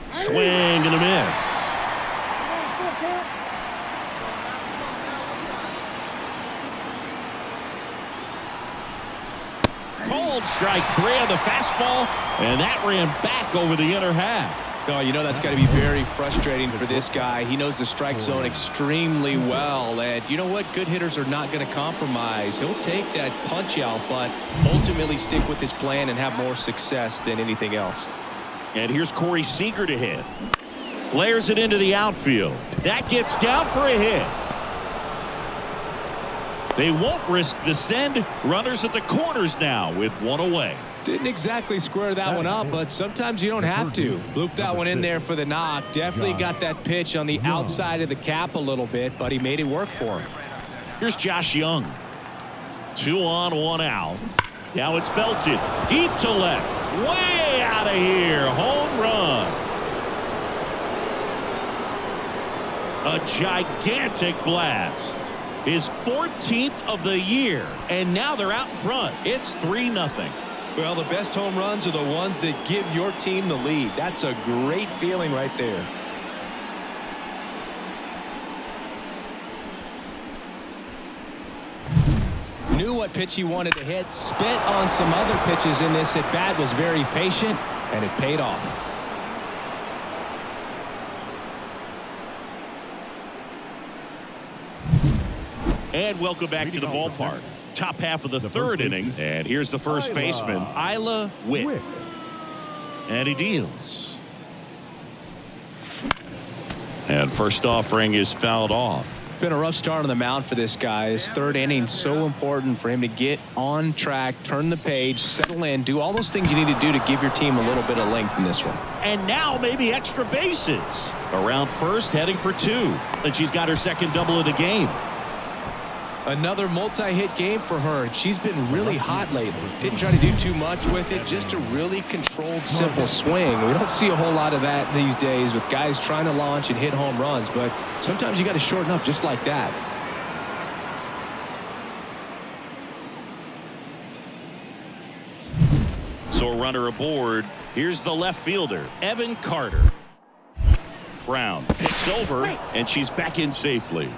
Swing and a miss. Called strike 3 on the fastball, and that ran back over the inner half. Oh, you know that's got to be very frustrating for this guy. He knows the strike zone extremely well, and you know what? Good hitters are not going to compromise. He'll take that punch out, but ultimately stick with his plan and have more success than anything else. And here's Corey Seager to hit. Flares it into the outfield. That gets down for a hit. They won't risk the send. Runners at the corners now with one away. Didn't exactly square that one up, but sometimes you don't have to. Loop that one in there for the knock. Definitely got that pitch on the outside of the cap a little bit, but he made it work for him. Here's Josh Young. 2 on, 1 out. Now it's belted deep to left. Way out of here. Home run. A gigantic blast. His 14th of the year, and now they're out in front. It's 3-0. Well, the best home runs are the ones that give your team the lead. That's a great feeling right there. Knew what pitch he wanted to hit. Spit on some other pitches in this at bat. Was very patient, and it paid off. And welcome back to the ballpark. Top half of the third inning. And here's the first baseman, Isla Witt. And he deals. And first offering is fouled off. Been a rough start on the mound for this guy. This third inning so important for him to get on track, turn the page, settle in, do all those things you need to do to give your team a little bit of length in this one. And now maybe extra bases. Around first, heading for 2. And she's got her second double of the game. Another multi-hit game for her. She's been really hot lately. Didn't try to do too much with it. Just a really controlled, simple swing. We don't see a whole lot of that these days with guys trying to launch and hit home runs, but sometimes you got to shorten up just like that. So a runner aboard. Here's the left fielder, Evan Carter. Brown picks over, and she's back in safely.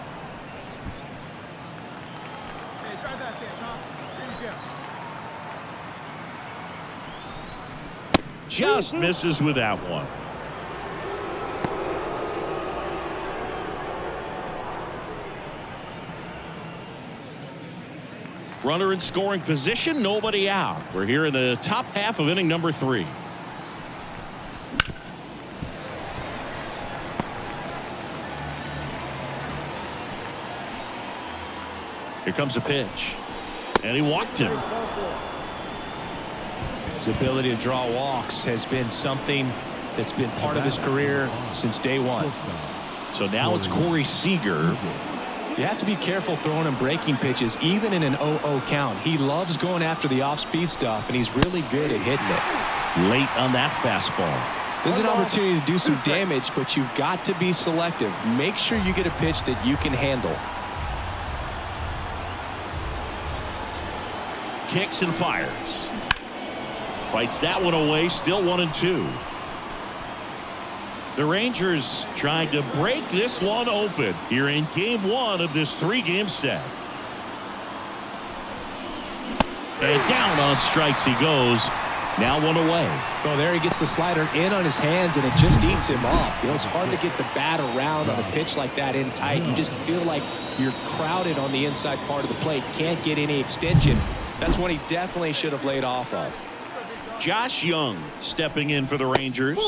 Just misses with that one. Runner in scoring position, nobody out. We're here in the top half of inning number 3. Here comes a pitch. And he walked him. His ability to draw walks has been something that's been part of his career since day one. So now it's Corey Seager. You have to be careful throwing him breaking pitches, even in an 0-0 count. He loves going after the off-speed stuff, and he's really good at hitting it. Late on that fastball. There's an opportunity to do some damage, but you've got to be selective. Make sure you get a pitch that you can handle. kicks and fires. Fights that one away, still 1-2. The Rangers trying to break this one open here in game 1 of this 3-game set. And down on strikes he goes. Now 1 away. Well, there he gets the slider in on his hands, and it just eats him up. You know, it's hard to get the bat around on a pitch like that in tight. You just feel like you're crowded on the inside part of the plate. Can't get any extension. That's one he definitely should have laid off of. Josh Young stepping in for the Rangers.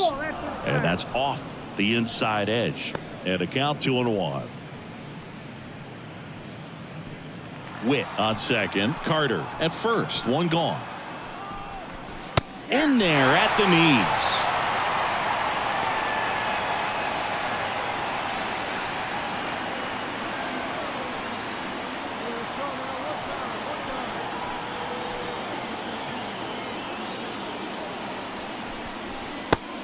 And that's off the inside edge. And a count 2-1. Witt on second. Carter at first. 1 gone. In there at the knees.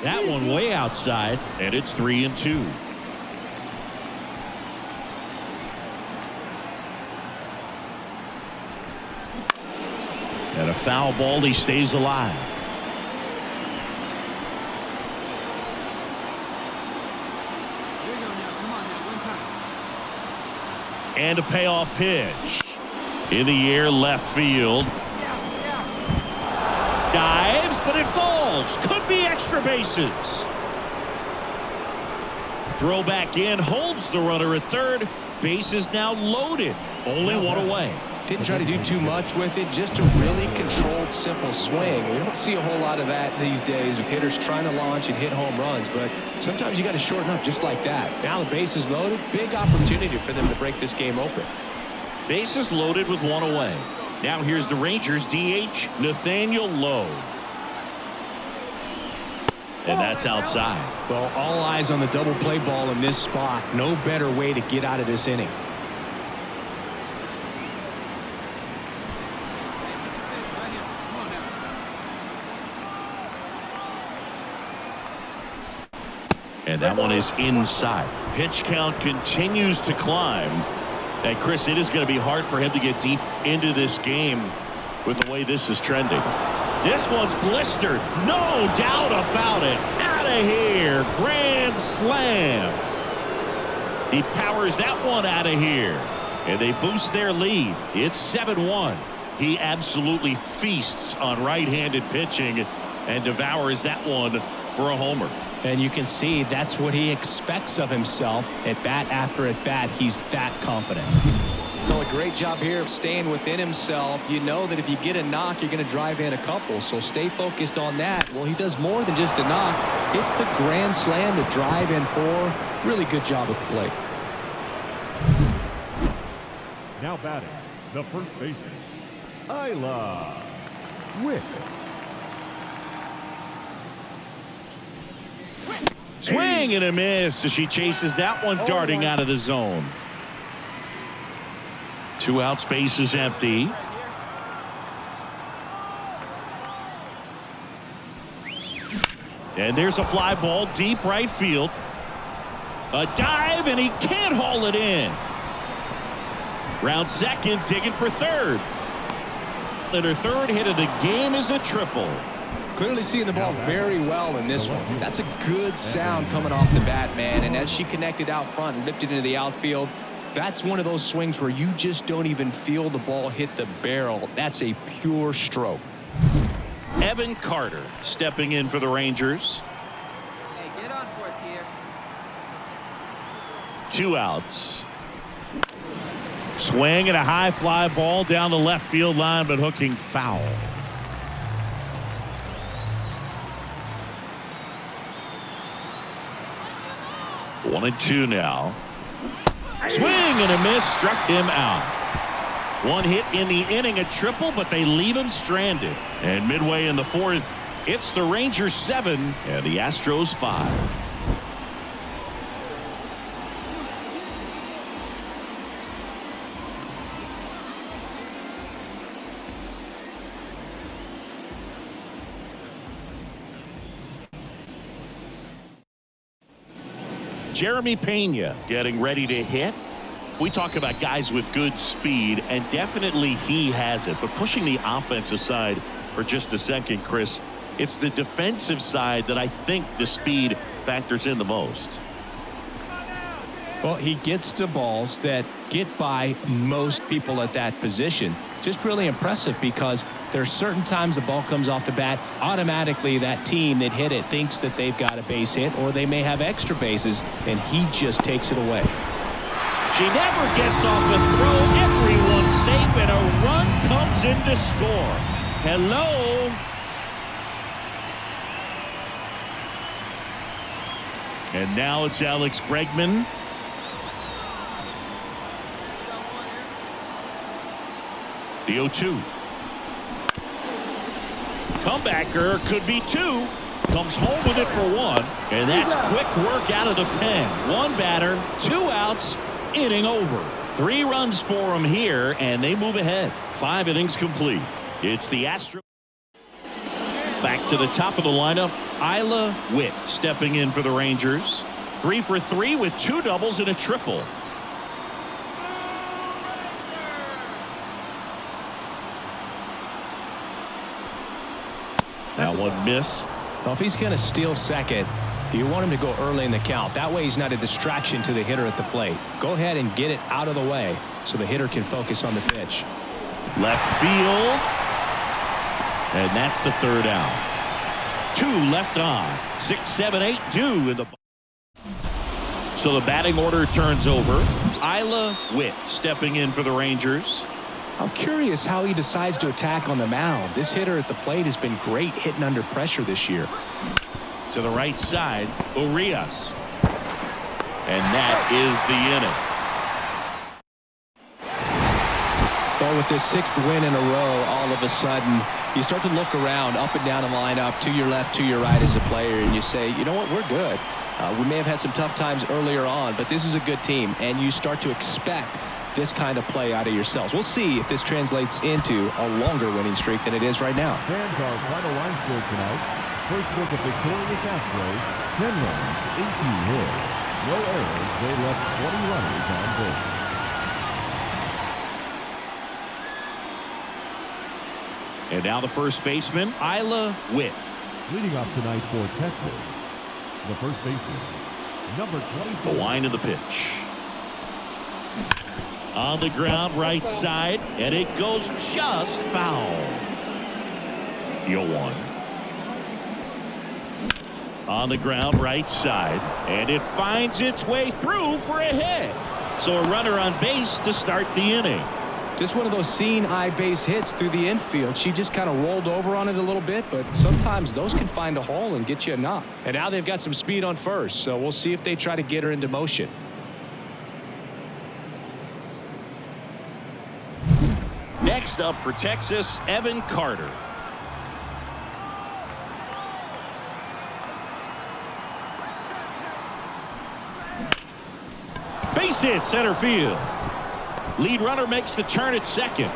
That one way outside, and it's 3-2. And a foul ball, he stays alive. And a payoff pitch. In the air, left field. Dives, but it falls. Could be extra bases. Throw back in, holds the runner at third. Bases now loaded. Only 1 away. Didn't try to do too much with it. Just a really controlled, simple swing. We don't see a whole lot of that these days with hitters trying to launch and hit home runs. But sometimes you got to shorten up just like that. Now the bases loaded. Big opportunity for them to break this game open. Bases loaded with 1 away. Now here's the Rangers DH, Nathaniel Lowe. And that's outside. Well, all eyes on the double play ball in this spot. No better way to get out of this inning. And that one is inside. Pitch count continues to climb. And Chris, it is going to be hard for him to get deep into this game with the way this is trending. This one's blistered. No doubt about it. Out of here. Grand slam. He powers that one out of here. And they boost their lead. It's 7-1. He absolutely feasts on right-handed pitching and devours that one for a homer. And you can see that's what he expects of himself at bat after at bat. He's that confident. Well, a great job here of staying within himself. You know that if you get a knock, you're going to drive in a couple. So stay focused on that. Well, he does more than just a knock. It's the grand slam to drive in for. Really good job at the plate. Now batting, the first baseman, Isla Witt. Swing and a miss as she chases that one darting out of the zone. 2 outs, base is empty. And there's a fly ball deep right field. A dive and he can't haul it in. Round second, digging for third. And her third hit of the game is a triple. Clearly seeing the ball very well in this one. That's a good sound coming off the bat, man. And as she connected out front and ripped it into the outfield, that's one of those swings where you just don't even feel the ball hit the barrel. That's a pure stroke. Evan Carter stepping in for the Rangers. Hey, get on for us here. 2 outs. Swing and a high fly ball down the left field line, but hooking foul. One and two now. Swing and a miss, struck him out. One hit in the inning, a triple, but they leave him stranded. And midway in the fourth, it's the Rangers 7 and the Astros 5. Jeremy Pena getting ready to hit. We talk about guys with good speed, and definitely he has it. But pushing the offense aside for just a second, Chris, it's the defensive side that I think the speed factors in the most. Well, he gets to balls that get by most people at that position. Just really impressive because there's certain times the ball comes off the bat, automatically that team that hit it thinks that they've got a base hit or they may have extra bases, and he just takes it away. She never gets off the throw. Everyone's safe, and a run comes in to score. Hello. And now it's Alex Bregman. The 0-2. Comebacker could be two. Comes home with it for one. And that's quick work out of the pen. One batter, 2 outs, inning over. 3 runs for him here, and they move ahead. 5 innings complete. It's the Astros. Back to the top of the lineup. Isla Witt stepping in for the Rangers. 3 for 3 with 2 doubles and a triple. That one missed. Well, if he's going to steal second, you want him to go early in the count. That way he's not a distraction to the hitter at the plate. Go ahead and get it out of the way so the hitter can focus on the pitch. Left field. And that's the 3rd out. 2 left on. 6, 7, 8 due in the. So the batting order turns over. Isla Witt stepping in for the Rangers. I'm curious how he decides to attack on the mound. This hitter at the plate has been great hitting under pressure this year. To the right side, Urias. And that is the inning. Well, with this 6th win in a row, all of a sudden, you start to look around up and down the lineup, to your left, to your right as a player, and you say, you know what, we're good. We may have had some tough times earlier on, but this is a good team, and you start to expect this kind of play out of yourselves. We'll see if this translates into a longer winning streak than it is right now. Fans, our final line score tonight. First for the victorious Astros, 10 runs, 18 hits. No errors. They left 20 runners on base. And now the first baseman, Isla Witt. Leading off tonight for Texas, the first baseman, number 24. The line of the pitch. On the ground, right side, and it goes just foul. 0-1. On the ground, right side, and it finds its way through for a hit. So a runner on base to start the inning. Just one of those seeing eye base hits through the infield. She just kind of rolled over on it a little bit, but sometimes those can find a hole and get you a knock. And now they've got some speed on first, so we'll see if they try to get her into motion. Next up for Texas, Evan Carter. Base hit center field. Lead runner makes the turn at second.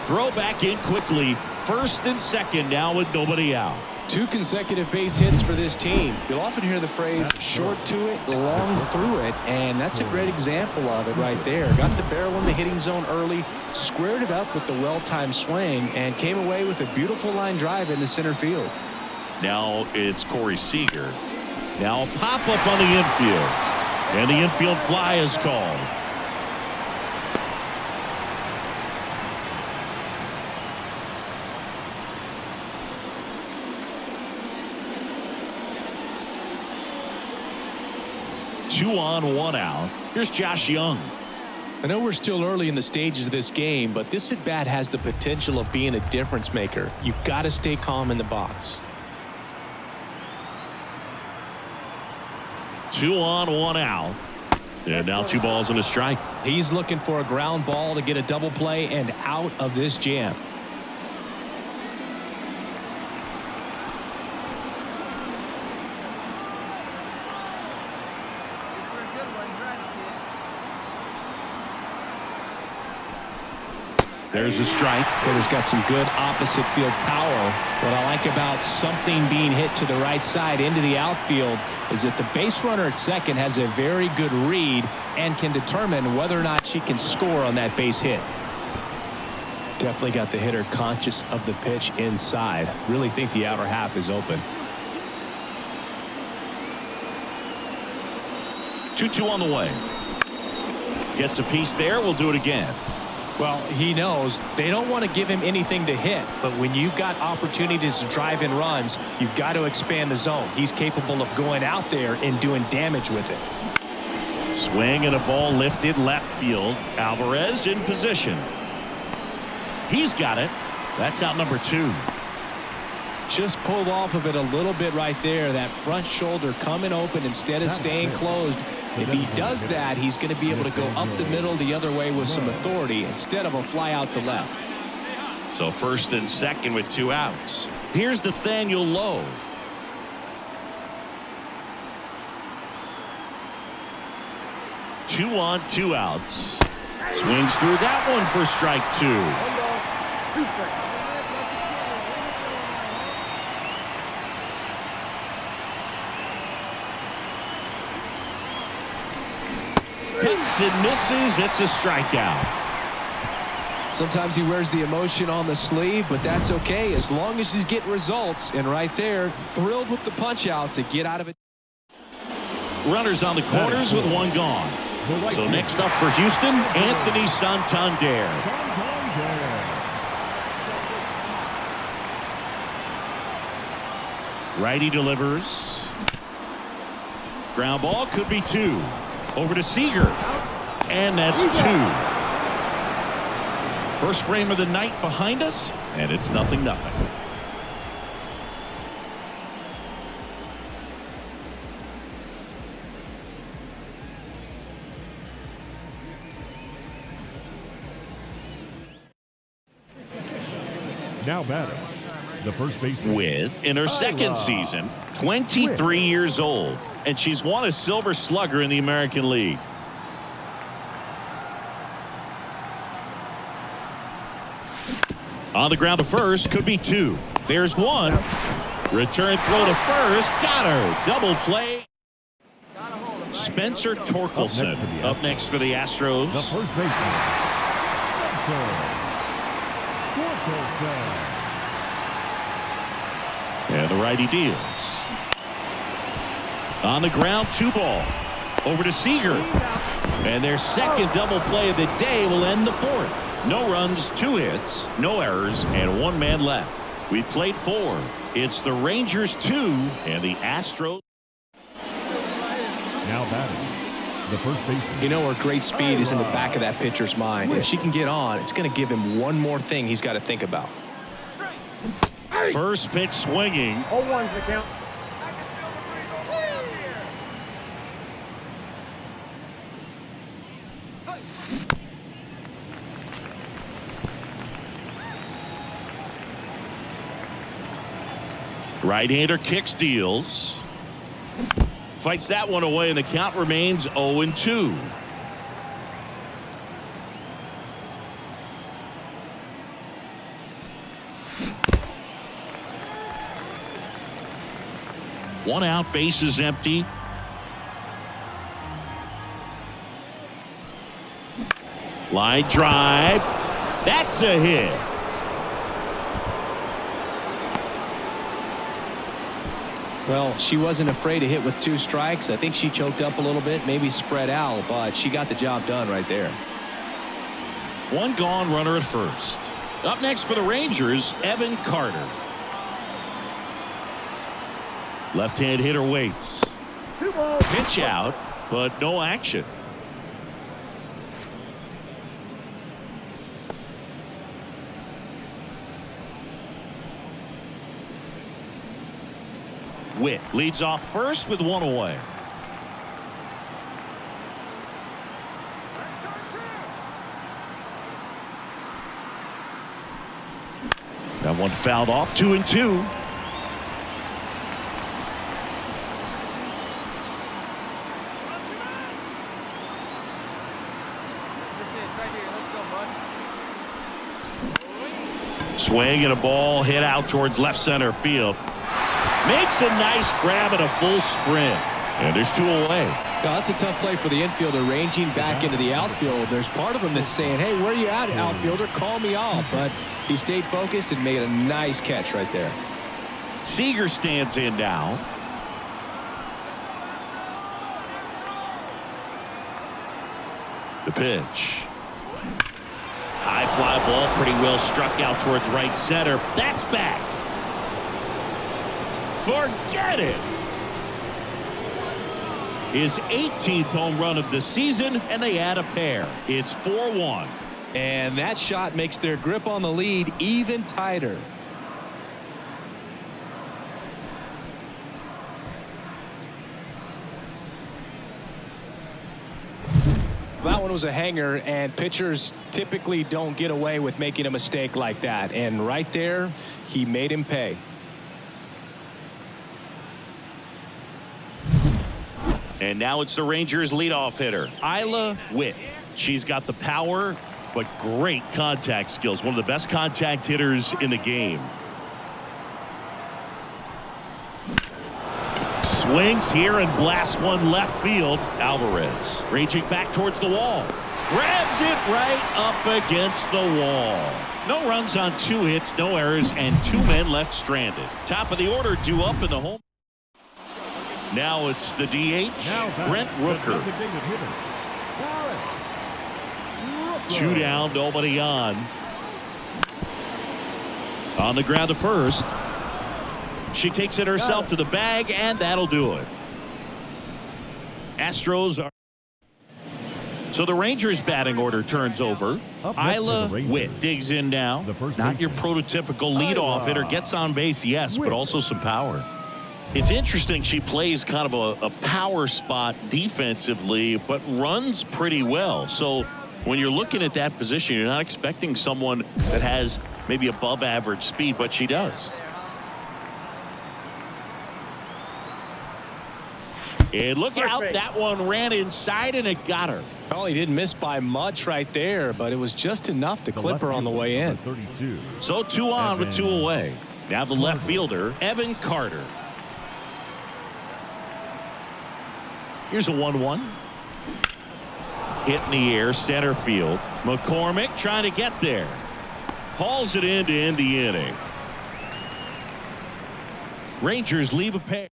Throw back in quickly. First and second now with nobody out. 2 consecutive base hits for this team. You'll often hear the phrase short to it, long through it, and that's a great example of it right there. Got the barrel in the hitting zone early, squared it up with the well-timed swing, and came away with a beautiful line drive into center field. Now it's Corey Seager. Now a pop-up on the infield. And the infield fly is called. Two on, 1 out. Here's Josh Young. I know we're still early in the stages of this game, but this at-bat has the potential of being a difference maker. You've got to stay calm in the box. 2 on, 1 out. And now 2 balls and a strike. He's looking for a ground ball to get a double play and out of this jam. There's a strike. Hitter's got some good opposite field power. What I like about something being hit to the right side into the outfield is that the base runner at second has a very good read and can determine whether or not she can score on that base hit. Definitely got the hitter conscious of the pitch inside. Really think the outer half is open. 2-2 on the way. Gets a piece there. We'll do it again. Well, he knows they don't want to give him anything to hit, but when you've got opportunities to drive in runs, you've got to expand the zone. He's capable of going out there and doing damage with it. Swing and a ball lifted left field. Alvarez in position. He's got it. That's out number 2. Just pulled off of it a little bit right there. That front shoulder coming open instead of staying closed. If he does that, he's going to be able to go up the middle the other way with some authority instead of a fly out to left. So first and second with 2 outs. Here's Nathaniel Lowe. Two on, 2 outs. Swings through that one for strike 2. Hits and misses. It's a strikeout. Sometimes he wears the emotion on the sleeve, but that's okay as long as he's getting results. And right there, thrilled with the punch out to get out of it. Runners on the corners with 1 gone. So next up for Houston, Anthony Santander. Righty delivers. Ground ball could be 2. Over to Seager. And that's 2. First frame of the night behind us, and it's 0-0. Now batting, the first baseman. With, in her second season, 23 years old, and she's won a Silver Slugger in the American League. On the ground to first, could be 2. There's 1. Return throw to first, got her. Double play. Spencer Torkelson up next for the Astros. The first baseman. And the righty deals. On the ground, 2 ball. Over to Seager. And their second double play of the day will end the 4th. No runs, 2 hits, no errors, and 1 man left. We played 4. It's the Rangers 2 and the Astros. Now batting, the first baseman. You know her great speed is in the back of that pitcher's mind. If she can get on, it's going to give him one more thing he's got to think about. First pitch swinging. 0-1's the count. Right-hander kicks, deals. Fights that one away, and the count remains 0-2. One out, base is empty. Line drive. That's a hit. Well, she wasn't afraid to hit with 2 strikes. I think she choked up a little bit, maybe spread out, but she got the job done right there. 1 gone, runner at first. Up next for the Rangers, Evan Carter. Left-hand hitter waits. Pitch out, but no action. Witt leads off first with 1 away. That one fouled off. 2-2. Swing and a ball hit out towards left center field. Makes a nice grab and a full sprint. And there's 2 away. That's a tough play for the infielder, ranging back into the outfield. There's part of him that's saying, hey, where you at, outfielder? Call me off. But he stayed focused and made a nice catch right there. Seager stands in now. The pitch. High fly ball, pretty well struck out towards right center. That's back. Forget it. His 18th home run of the season, and they add a pair. It's 4-1. And that shot makes their grip on the lead even tighter. That one was a hanger, and pitchers typically don't get away with making a mistake like that. And right there, he made him pay. And now it's the Rangers leadoff hitter, Isla Witt. She's got the power, but great contact skills. One of the best contact hitters in the game. Swings here and blasts one left field. Alvarez raging back towards the wall. Grabs it right up against the wall. No runs on 2 hits, no errors, and 2 men left stranded. Top of the order due up in the home. Now it's the DH, Brent Rooker. 2 down, nobody on. On the ground to first. She takes it herself to the bag, and that'll do it. Astros are. So the Rangers batting order turns over. Isla Witt digs in now. Not your prototypical leadoff hitter. Gets on base, yes, but also some power. It's interesting, she plays kind of a power spot defensively, but runs pretty well. So when you're looking at that position, you're not expecting someone that has maybe above average speed, but she does. And look out, that one ran inside and it got her. Well, he didn't miss by much right there, but it was just enough to clip her on the way in. So 2 on with 2 away. Now the left fielder, Evan Carter. Here's a 1-1. Hit in the air, center field. McCormick trying to get there. Hauls it in to end the inning. Rangers leave a pair.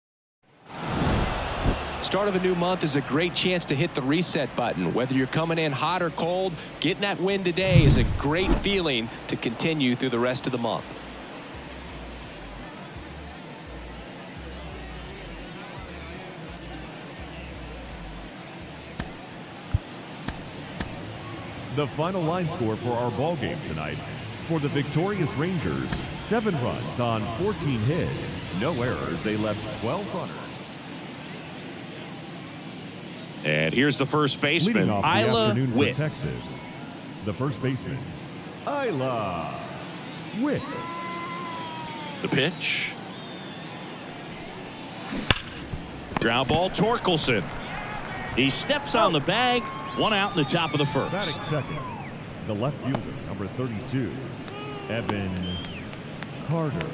Start of a new month is a great chance to hit the reset button. Whether you're coming in hot or cold, getting that win today is a great feeling to continue through the rest of the month. The final line score for our ball game tonight. For the victorious Rangers, 7 runs on 14 hits. No errors. They left 12 runners. And here's the first baseman, Isla Witt. Texas, the first baseman, Isla Witt. The pitch. Ground ball, Torkelson. He steps on the bag. 1 out in the top of the first. Batting second, the left fielder, number 32, Evan Carter.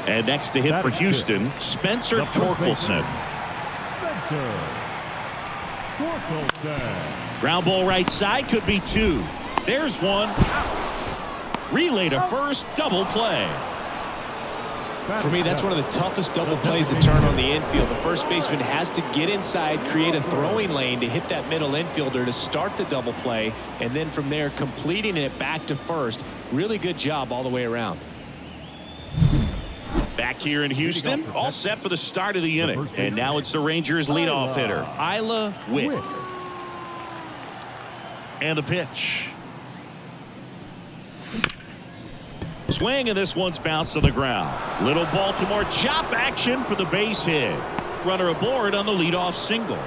And next to hit for Houston, Spencer Torkelson. Ground ball right side, could be 2. There's 1. Relay to first, double play. For me, that's one of the toughest double plays to turn on the infield. The first baseman has to get inside, create a throwing lane to hit that middle infielder to start the double play, and then from there completing it back to first. Really good job all the way around. Back here in Houston, all set for the start of the inning. And now it's the Rangers leadoff hitter, Isla Witt. And the pitch. Swing, and this one's bounced to the ground. Little Baltimore chop action for the base hit. Runner aboard on the leadoff single.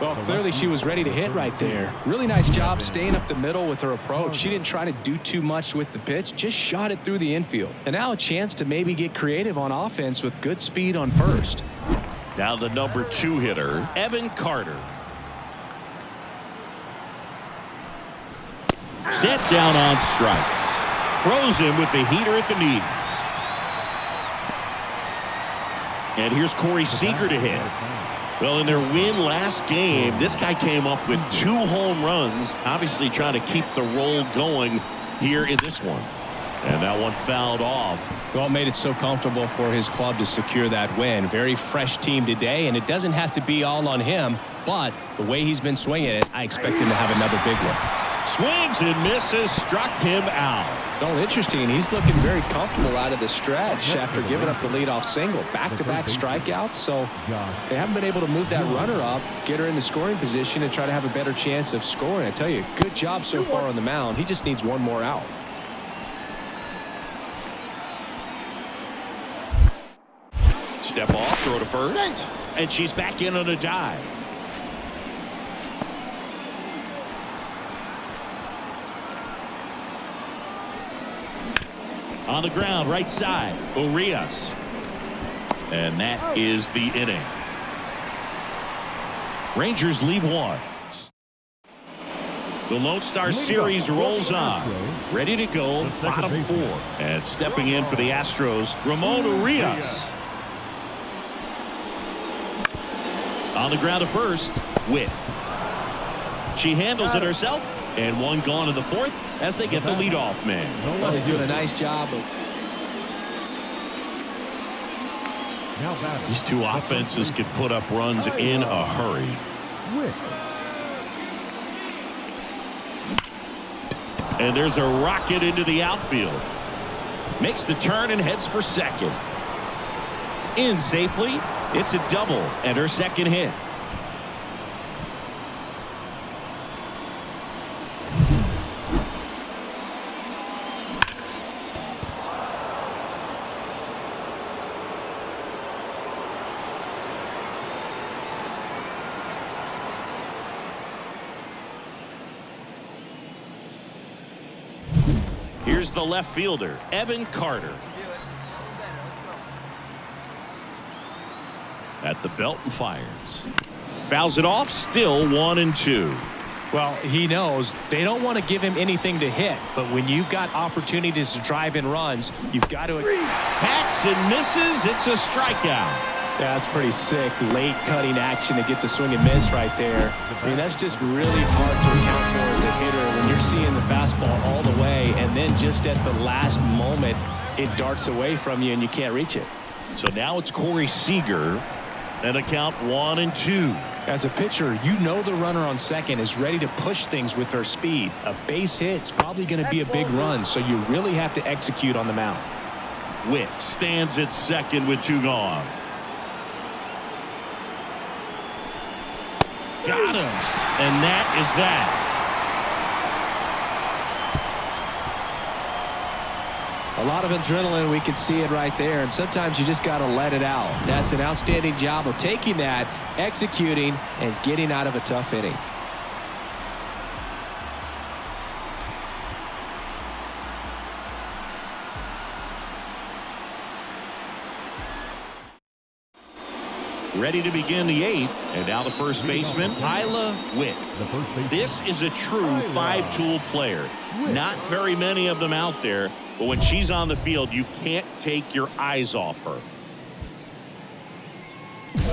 Well, clearly she was ready to hit right there. Really nice job staying up the middle with her approach. She didn't try to do too much with the pitch, just shot it through the infield. And now a chance to maybe get creative on offense with good speed on first. Now the number 2 hitter, Evan Carter. Set down on strikes. throws him with the heater at the knees. And here's Corey Seager to hit. Well, in their win last game, this guy came up with 2 home runs, obviously trying to keep the roll going here in this one. And that one fouled off. Well, it made it so comfortable for his club to secure that win. Very fresh team today, and it doesn't have to be all on him, but the way he's been swinging it, I expect him to have another big one. Swings and misses, struck him out. Oh, interesting. He's looking very comfortable out of the stretch after giving up the leadoff single. Back-to-back strikeouts, so they haven't been able to move that runner up, get her in the scoring position, and try to have a better chance of scoring. I tell you, good job so far on the mound. He just needs one more out. Step off, throw to first, and she's back in on a dive. On the ground, right side, Urias. And that is the inning. Rangers lead 1. The Lone Star Series rolls on. Ready to go, bottom 4. And stepping in for the Astros, Ramon Urias. On the ground to first, Witt. She handles it herself, and one gone in the 4th as they get the leadoff man. Well, he's doing a nice job of... These 2 offenses can put up runs in a hurry. And there's a rocket into the outfield. Makes the turn and heads for second. In safely. It's a double and her second hit. Here's the left fielder, Evan Carter. At the belt and fires. Fouls it off, still 1-2. Well, he knows they don't want to give him anything to hit, but when you've got opportunities to drive in runs, you've got to... Hacks and misses, it's a strikeout. Yeah, that's pretty sick. Late cutting action to get the swing and miss right there. I mean, that's just really hard to account for as a hitter when you're seeing the fastball all the way, and then just at the last moment, it darts away from you and you can't reach it. So now it's Corey Seager. And a count 1-2. As a pitcher, you know the runner on second is ready to push things with her speed. A base hit's probably going to be a big run, so you really have to execute on the mound. Witt stands at second with 2 gone. Got him. And that is that. A lot of adrenaline, we can see it right there, and sometimes you just got to let it out. That's an outstanding job of taking that, executing, and getting out of a tough inning. Ready to begin the 8th, and now the first baseman, Isla Witt. This is a true 5-tool player. Not very many of them out there, but when she's on the field, you can't take your eyes off her.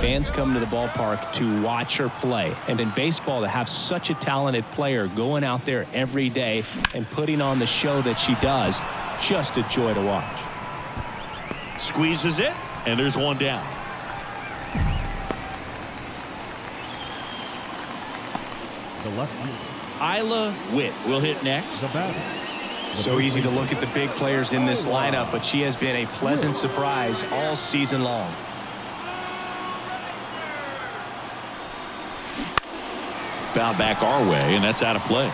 Fans come to the ballpark to watch her play, and in baseball, to have such a talented player going out there every day and putting on the show that she does, just a joy to watch. Squeezes it, and there's one down. Isla Witt will hit next. So easy to look at the big players in this lineup, but she has been a pleasant surprise all season long. Foul back our way, and that's out of play.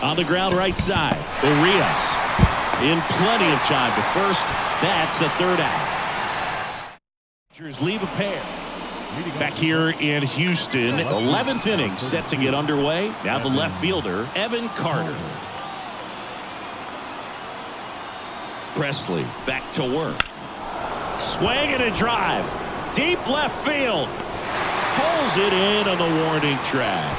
On the ground right side, Urias in plenty of time to first. That's the 3rd out. Rangers leave a pair. Back here in Houston, 11th inning set to get underway. Now the left fielder, Evan Carter. Presley back to work. Swing and a drive. deep left field. Pulls it in on the warning track.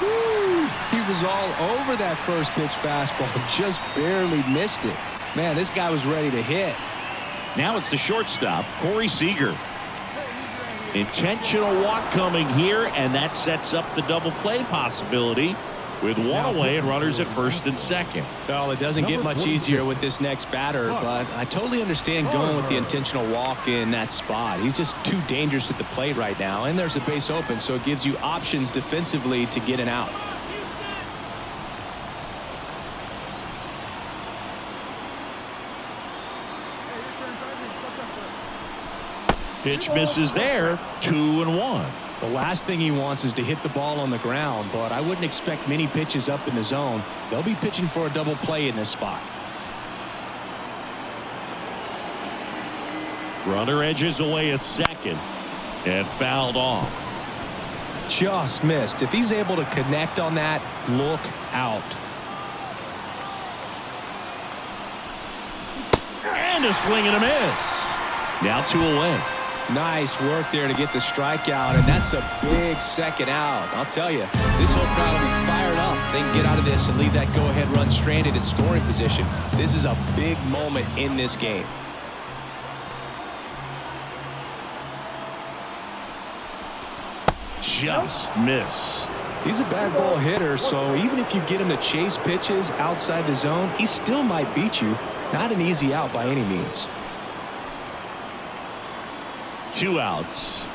Woo. He was all over that first pitch fastball, just barely missed it. Man, this guy was ready to hit. Now it's the shortstop, Corey Seager. Intentional walk coming here, and that sets up the double play possibility with one away and runners at first and second. Well, it doesn't get much easier with this next batter, but I totally understand going with the intentional walk in that spot. He's just too dangerous at the plate right now, and there's a base open, so it gives you options defensively to get an out. Pitch misses there, 2-1. The last thing he wants is to hit the ball on the ground, but I wouldn't expect many pitches up in the zone. They'll be pitching for a double play in this spot. Runner edges away at second and fouled off. Just missed. If he's able to connect on that, look out. And a swing and a miss. Now 2 away. Nice work there to get the strikeout, and that's a big second out. I'll tell you, this whole crowd will be fired up. They can get out of this and leave that go-ahead run stranded in scoring position. This is a big moment in this game. Just missed. He's a bad ball hitter, so even if you get him to chase pitches outside the zone, he still might beat you. Not an easy out by any means. 2 outs.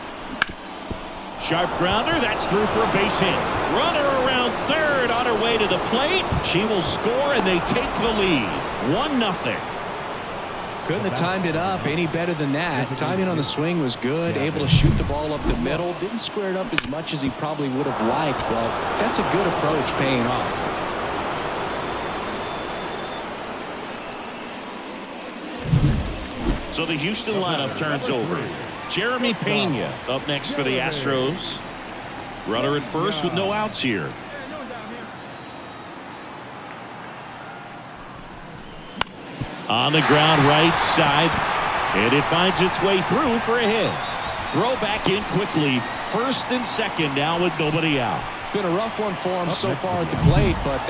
Sharp grounder. That's through for a base hit. Runner around third on her way to the plate. She will score, and they take the lead. 1-0. Couldn't have timed it up any better than that. Timing on the swing was good. Able to shoot the ball up the middle. Didn't square it up as much as he probably would have liked, but that's a good approach paying off. So the Houston lineup turns over. Jeremy Pena up next for the Astros. Runner at first with no outs here. On the ground right side, and it finds its way through for a hit. Throw back in quickly. First and second now with nobody out. It's been a rough one for him so far at the plate, but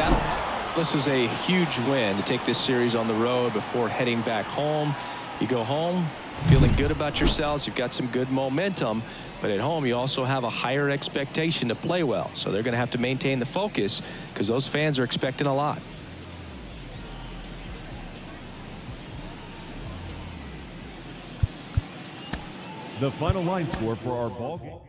this is a huge win to take this series on the road before heading back home. You go home feeling good about yourselves. You've got some good momentum, but at home you also have a higher expectation to play well. So they're going to have to maintain the focus because those fans are expecting a lot. The final line score for our ball game.